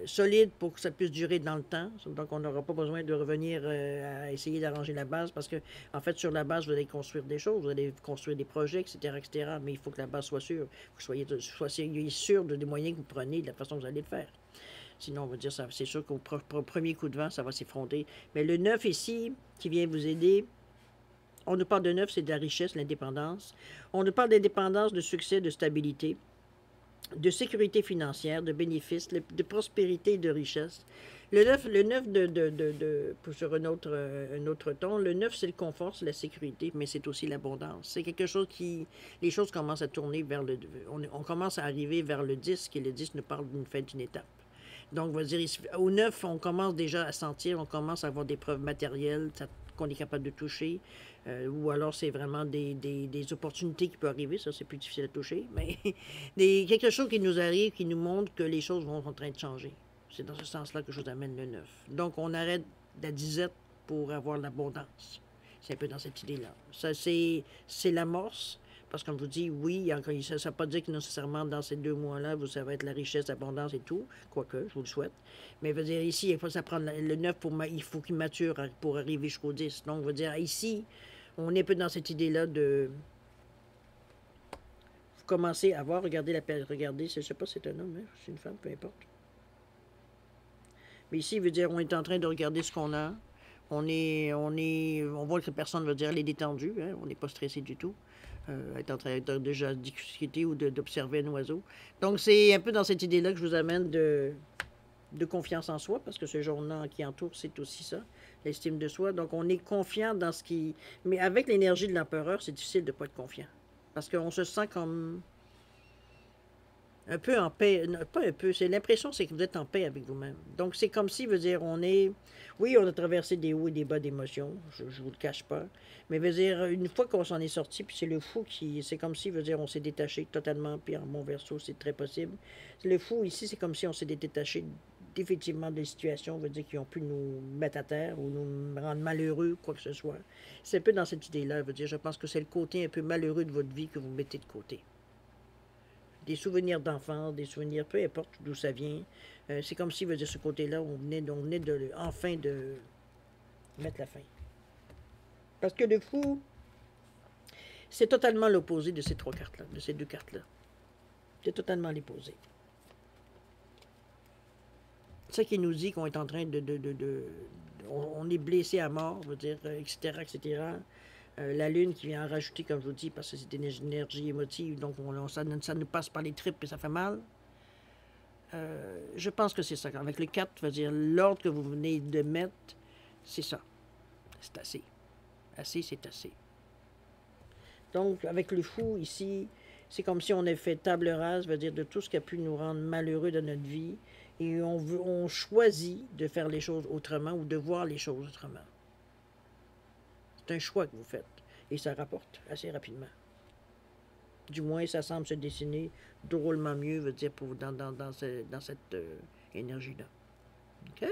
solide pour que ça puisse durer dans le temps. Donc, on n'aura pas besoin de revenir à essayer d'arranger la base parce que, en fait, sur la base, vous allez construire des choses, vous allez construire des projets, etc., etc., mais il faut que la base soit sûre, que vous soyez sûr des moyens que vous prenez, de la façon que vous allez le faire. Sinon, on va dire, c'est sûr qu'au premier coup de vent, ça va s'effondrer. Mais le 9 ici, qui vient vous aider, on nous parle de 9, c'est de la richesse, l'indépendance. On nous parle d'indépendance, de succès, de stabilité, de sécurité financière, de bénéfices, de prospérité et de richesse. Le 9 sur un autre ton, le 9, c'est le confort, c'est la sécurité, mais c'est aussi l'abondance. C'est quelque chose les choses commencent à tourner vers on commence à arriver vers le 10, et le 10 nous parle d'une fin d'une étape. Donc, on va dire, au 9, on commence déjà à sentir, on commence à avoir des preuves matérielles qu'on est capable de toucher, ou alors c'est vraiment des opportunités qui peuvent arriver, ça c'est plus difficile à toucher, mais quelque chose qui nous arrive, qui nous montre que les choses vont en train de changer. C'est dans ce sens-là que je vous amène le 9. Donc, on arrête la disette pour avoir l'abondance. C'est un peu dans cette idée-là. Ça, c'est l'amorce. Parce que, comme je vous dis, oui, ça ne veut pas dire que nécessairement dans ces 2 mois-là, ça va être la richesse, l'abondance et tout, quoique, je vous le souhaite. Mais, veut dire, ici, il faut ça prendre le 9 il faut qu'il mature pour arriver jusqu'au 10. Donc, veut dire, ici, on est un peu dans cette idée-là de... Vous commencez à voir, regardez, je ne sais pas si c'est un homme, hein, c'est une femme, peu importe. Mais ici, veut dire, on est en train de regarder ce qu'on a. On voit que personne, veut dire, elle est détendue, hein, on n'est pas stressé du tout. Est en train de déjà discuter ou d'observer un oiseau. Donc, c'est un peu dans cette idée-là que je vous amène de confiance en soi, parce que ce jour-là qui entoure, c'est aussi ça, l'estime de soi. Donc, on est confiant dans ce qui... Mais avec l'énergie de l'empereur, c'est difficile de ne pas être confiant. Parce qu'on se sent comme un peu en paix, non, pas un peu, c'est l'impression, c'est que vous êtes en paix avec vous-même. Donc, c'est comme si, veut dire, oui, on a traversé des hauts et des bas d'émotions, je vous le cache pas, mais veut dire, une fois qu'on s'en est sorti, puis c'est le fou c'est comme si, veut dire, on s'est détaché totalement, puis en mon verso, c'est très possible. Le fou, ici, c'est comme si on s'est détaché définitivement des situations, veut dire, qui ont pu nous mettre à terre ou nous rendre malheureux, quoi que ce soit. C'est un peu dans cette idée-là, veut dire, je pense que c'est le côté un peu malheureux de votre vie que vous mettez de côté. Des souvenirs d'enfance, des souvenirs, peu importe d'où ça vient. C'est comme si, veut dire, ce côté-là, on venait enfin de mettre la fin. Parce que le fou, c'est totalement l'opposé de ces 3 cartes-là, de ces 2 cartes-là. C'est totalement l'opposé. C'est ça qui nous dit qu'on est en train on est blessé à mort, veut dire, etc., etc. La lune qui vient en rajouter, comme je vous dis, parce que c'est une énergie émotive, donc ça nous passe par les tripes et ça fait mal. Je pense que c'est ça. Avec le 4, veut dire l'ordre que vous venez de mettre, c'est ça. C'est assez. Assez, c'est assez. Donc, avec le fou, ici, c'est comme si on avait fait table rase, veut dire de tout ce qui a pu nous rendre malheureux dans notre vie, et on choisit de faire les choses autrement ou de voir les choses autrement. C'est un choix que vous faites, et ça rapporte assez rapidement. Du moins, ça semble se dessiner drôlement mieux, veut dire, dans cette énergie-là. OK?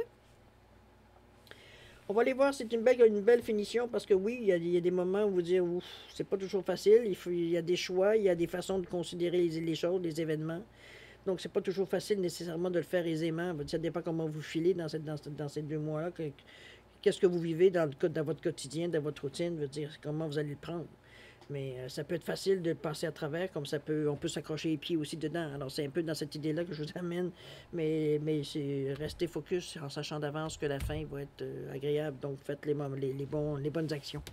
On va aller voir, c'est une belle finition, parce que oui, il y a des moments où vous dire, ouf, c'est pas toujours facile, il y a des choix, il y a des façons de considérer les choses, les événements. Donc, c'est pas toujours facile nécessairement de le faire aisément. Ça dépend comment vous filez dans ces 2 mois-là. Qu'est-ce que vous vivez dans votre quotidien, dans votre routine, veut dire comment vous allez le prendre. Mais ça peut être facile de passer à travers, comme on peut s'accrocher les pieds aussi dedans. Alors, c'est un peu dans cette idée-là que je vous amène, mais c'est rester focus en sachant d'avance que la fin va être agréable. Donc, faites les bonnes actions.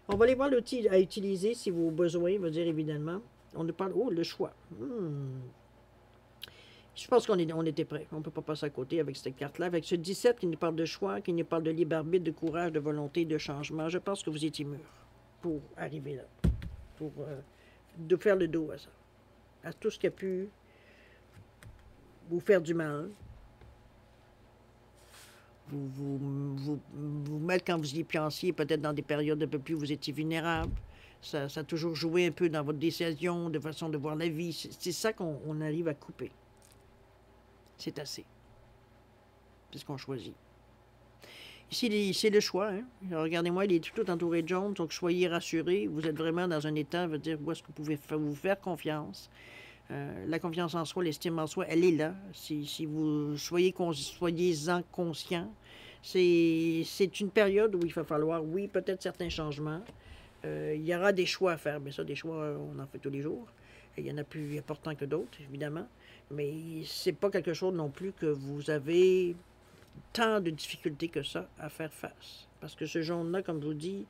On va aller voir l'outil à utiliser si vos besoins, veut dire évidemment. On nous parle, le choix. Je pense qu'on était prêt. On ne peut pas passer à côté avec cette carte-là. Avec ce 17 qui nous parle de choix, qui nous parle de libre arbitre, de courage, de volonté, de changement, je pense que vous étiez mûr pour arriver là. Pour de faire le dos à ça. À tout ce qui a pu vous faire du mal. Vous mettre quand vous y pensiez, peut-être dans des périodes un peu plus où vous étiez vulnérable. Ça a toujours joué un peu dans votre décision, de façon de voir la vie. C'est ça qu'on arrive à couper. C'est assez. C'est ce qu'on choisit. Ici, c'est le choix. Hein? Regardez-moi, il est tout entouré de jaune, donc soyez rassurés. Vous êtes vraiment dans un état, veut dire, où est-ce que vous pouvez vous faire confiance. La confiance en soi, l'estime en soi, elle est là. Si vous soyez-en conscient. C'est une période où il va falloir, oui, peut-être certains changements. Il y aura des choix à faire, mais ça, des choix, on en fait tous les jours. Et il y en a plus importants que d'autres, évidemment. Mais c'est pas quelque chose non plus que vous avez tant de difficultés que ça à faire face. Parce que ce jaune-là, comme je vous dis,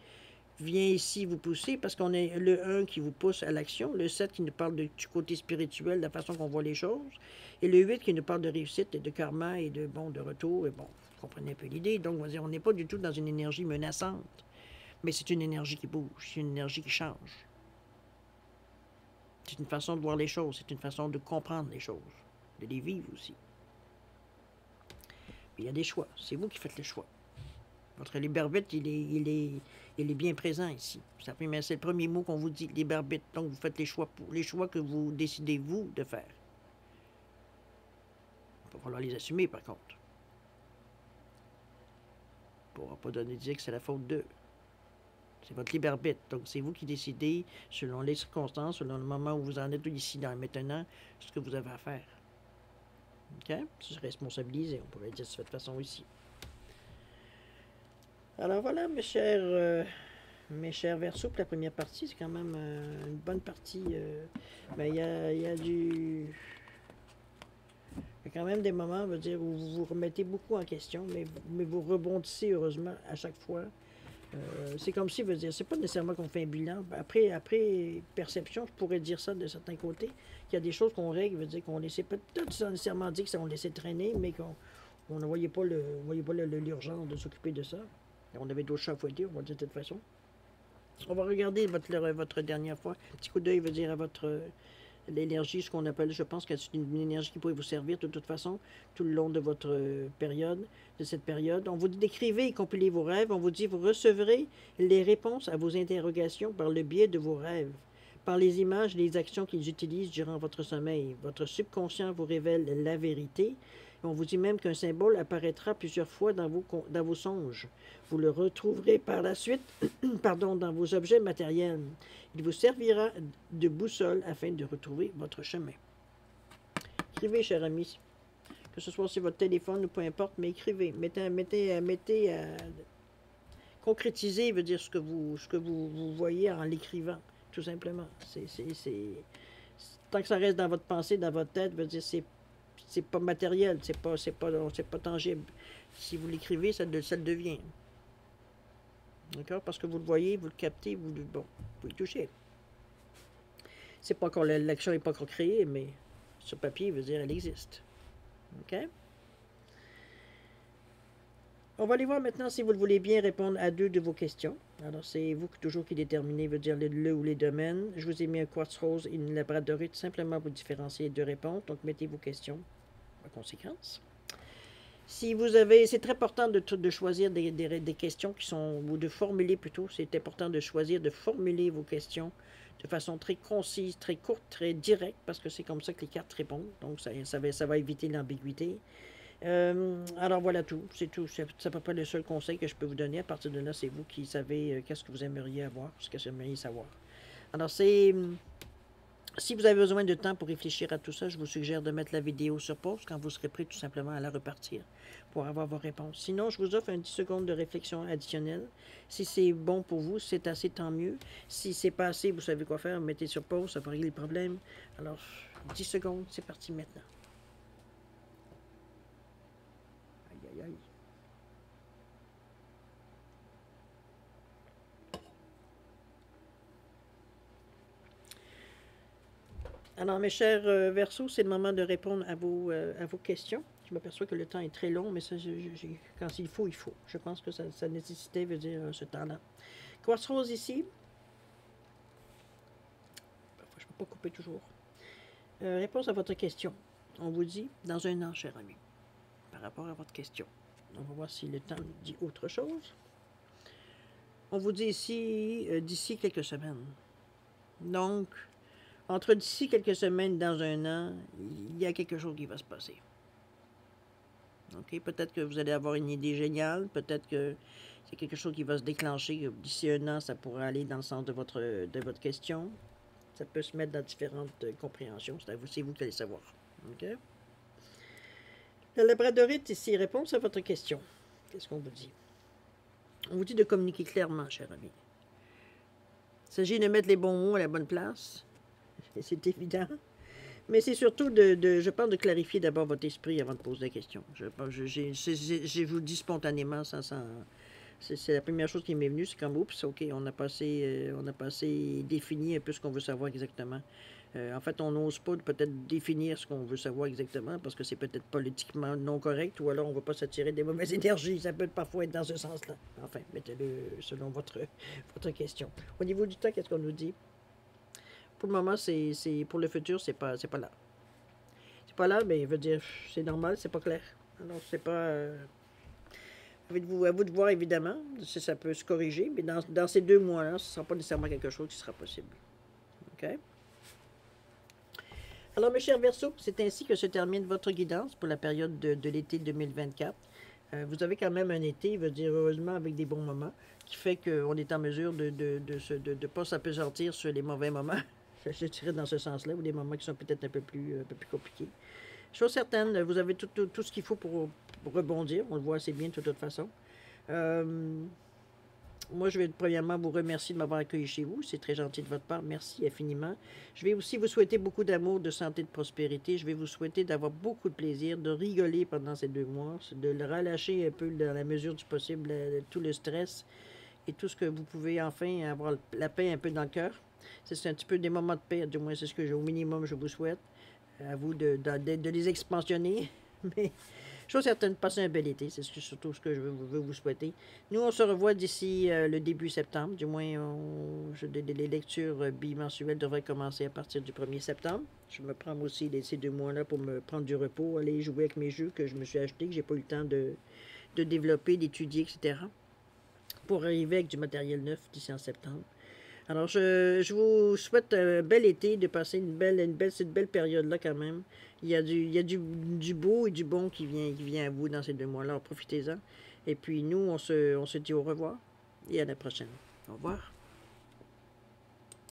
vient ici vous pousser, parce qu'on est le 1 qui vous pousse à l'action, le 7 qui nous parle du côté spirituel, de la façon qu'on voit les choses, et le 8 qui nous parle de réussite et de karma et de retour, et bon, vous comprenez un peu l'idée. Donc, on n'est pas du tout dans une énergie menaçante, mais c'est une énergie qui bouge, c'est une énergie qui change. C'est une façon de voir les choses, c'est une façon de comprendre les choses, de les vivre aussi. Il y a des choix, c'est vous qui faites les choix. Votre libre arbitre, il est bien présent ici. C'est le premier mot qu'on vous dit, libre arbitre. Donc, vous faites les choix que vous décidez, vous, de faire. Il va falloir les assumer, par contre. On ne pourra pas dire que c'est la faute d'eux. C'est votre libre arbitre. Donc, c'est vous qui décidez, selon les circonstances, selon le moment où vous en êtes ici, dans maintenant, ce que vous avez à faire. OK? Se responsabiliser, on pourrait dire de cette façon ici. Alors voilà, mes chers Verseaux, pour la première partie, c'est quand même une bonne partie. Mais il y a quand même des moments, on va dire, où vous vous remettez beaucoup en question, mais vous rebondissez heureusement à chaque fois. C'est comme si, veut dire, c'est pas nécessairement qu'on fait un bilan. Après perception, je pourrais dire ça de certains côtés, qu'il y a des choses qu'on règle, veut dire qu'on laissait peut-être sans nécessairement dire que ça on laissait traîner, mais qu'on ne voyait pas l'urgence de s'occuper de ça. Et on avait d'autres chats à fouetter, on va dire de toute façon. On va regarder votre dernière fois. Un petit coup d'œil veut dire à votre l'énergie, ce qu'on appelle, je pense que c'est une énergie qui pourrait vous servir de toute façon tout le long de votre période, de cette période. On vous dit d'écrivez et compilez vos rêves. On vous dit vous recevrez les réponses à vos interrogations par le biais de vos rêves, par les images et les actions qu'ils utilisent durant votre sommeil. Votre subconscient vous révèle la vérité. On vous dit même qu'un symbole apparaîtra plusieurs fois dans vos songes. Vous le retrouverez par la suite dans vos objets matériels. Il vous servira de boussole afin de retrouver votre chemin. Écrivez, cher ami, que ce soit sur votre téléphone ou peu importe, mais écrivez. Concrétisez, veut dire ce que vous voyez en l'écrivant, tout simplement. Tant que ça reste dans votre pensée, dans votre tête, veut dire c'est pas matériel, c'est pas tangible. Si vous l'écrivez, ça le devient. D'accord? Parce que vous le voyez, vous le captez, vous le touchez. C'est pas encore l'action n'est pas encore créée, mais sur papier, veut dire elle existe. OK? On va aller voir maintenant si vous le voulez bien répondre à 2 de vos questions. Alors, c'est vous toujours qui déterminez, veut dire le ou les domaines. Je vous ai mis un quartz rose et une labradorite simplement pour différencier 2 réponses. Donc, mettez vos questions en conséquence. Si vous avez, c'est très important de choisir des questions qui sont, ou de formuler plutôt, c'est important de choisir de formuler vos questions de façon très concise, très courte, très directe, parce que c'est comme ça que les cartes répondent. Donc, ça va éviter l'ambiguïté. Alors, voilà tout. C'est tout. C'est à peu près le seul conseil que je peux vous donner. À partir de là, c'est vous qui savez qu'est-ce que vous aimeriez avoir, ce que vous aimeriez savoir. Alors, si vous avez besoin de temps pour réfléchir à tout ça, je vous suggère de mettre la vidéo sur pause quand vous serez prêt tout simplement à la repartir pour avoir vos réponses. Sinon, je vous offre un 10 secondes de réflexion additionnelle. Si c'est bon pour vous, c'est assez, tant mieux. Si c'est pas assez, vous savez quoi faire, mettez sur pause, ça va régler le problème. Alors, 10 secondes, c'est parti maintenant. Aïe, aïe, aïe. Alors, mes chers Verseaux, c'est le moment de répondre à vos questions. Je m'aperçois que le temps est très long, mais ça, quand il faut, il faut. Je pense que ça nécessitait, veut dire, ce temps-là. Quartz rose ici. Je ne peux pas couper toujours. Réponse à votre question. On vous dit, dans un an, cher ami, par rapport à votre question. On va voir si le temps dit autre chose. On vous dit ici, d'ici quelques semaines. Donc, entre d'ici quelques semaines dans un an, il y a quelque chose qui va se passer. OK? Peut-être que vous allez avoir une idée géniale, peut-être que c'est quelque chose qui va se déclencher. D'ici un an, ça pourra aller dans le sens de votre question. Ça peut se mettre dans différentes compréhensions. C'est vous qui allez savoir. OK? La labradorite ici, réponse à votre question. Qu'est-ce qu'on vous dit? On vous dit de communiquer clairement, cher ami. Il s'agit de mettre les bons mots à la bonne place. C'est évident. Mais c'est surtout je pense, de clarifier d'abord votre esprit avant de poser la question. Je vous le dis spontanément, c'est la première chose qui m'est venue, c'est comme, oups, OK, on a passé défini un peu ce qu'on veut savoir exactement. En fait, on n'ose pas peut-être définir ce qu'on veut savoir exactement parce que c'est peut-être politiquement non correct ou alors on ne va pas s'attirer des mauvaises énergies. Ça peut parfois être dans ce sens-là. Enfin, mettez-le selon votre question. Au niveau du temps, qu'est-ce qu'on nous dit? Pour le moment, pour le futur, c'est pas là. C'est pas là, mais il veut dire, c'est normal, c'est pas clair. Alors, c'est pas... à vous de voir, évidemment, si ça peut se corriger, mais dans ces 2 mois-là, ce ne sera pas nécessairement quelque chose qui sera possible. OK? Alors, mes chers Verseaux, c'est ainsi que se termine votre guidance pour la période de l'été 2024. Vous avez quand même un été, je veux dire, heureusement, avec des bons moments, qui fait qu'on est en mesure de pas s'apesantir sur les mauvais moments. Je dirais dans ce sens-là, ou des moments qui sont peut-être un peu plus compliqués. Chose certaine, vous avez tout ce qu'il faut pour rebondir. On le voit assez bien de toute façon. Euh, Moi, je vais premièrement vous remercier de m'avoir accueilli chez vous. C'est très gentil de votre part. Merci infiniment. Je vais aussi vous souhaiter beaucoup d'amour, de santé, de prospérité. Je vais vous souhaiter d'avoir beaucoup de plaisir, de rigoler pendant ces 2 mois, de le relâcher un peu dans la mesure du possible, tout le stress et tout ce que vous pouvez enfin avoir la paix un peu dans le cœur. C'est un petit peu des moments de paix, du moins c'est ce que au minimum je vous souhaite. À vous de les expansionner. Mais chose certaine, passez un bel été, c'est surtout ce que je veux vous souhaiter. Nous, on se revoit d'ici le début septembre. Du moins, les lectures bimensuelles devraient commencer à partir du 1er septembre. Je me prends aussi ces 2 mois-là pour me prendre du repos, aller jouer avec mes jeux que je me suis achetés, que j'ai pas eu le temps de développer, d'étudier, etc. Pour arriver avec du matériel neuf d'ici en septembre. Alors, je vous souhaite un bel été, de passer cette belle période-là quand même. Il y a du beau et du bon qui vient à vous dans ces 2 mois-là. Profitez-en. Et puis nous, on se dit au revoir et à la prochaine. Au revoir.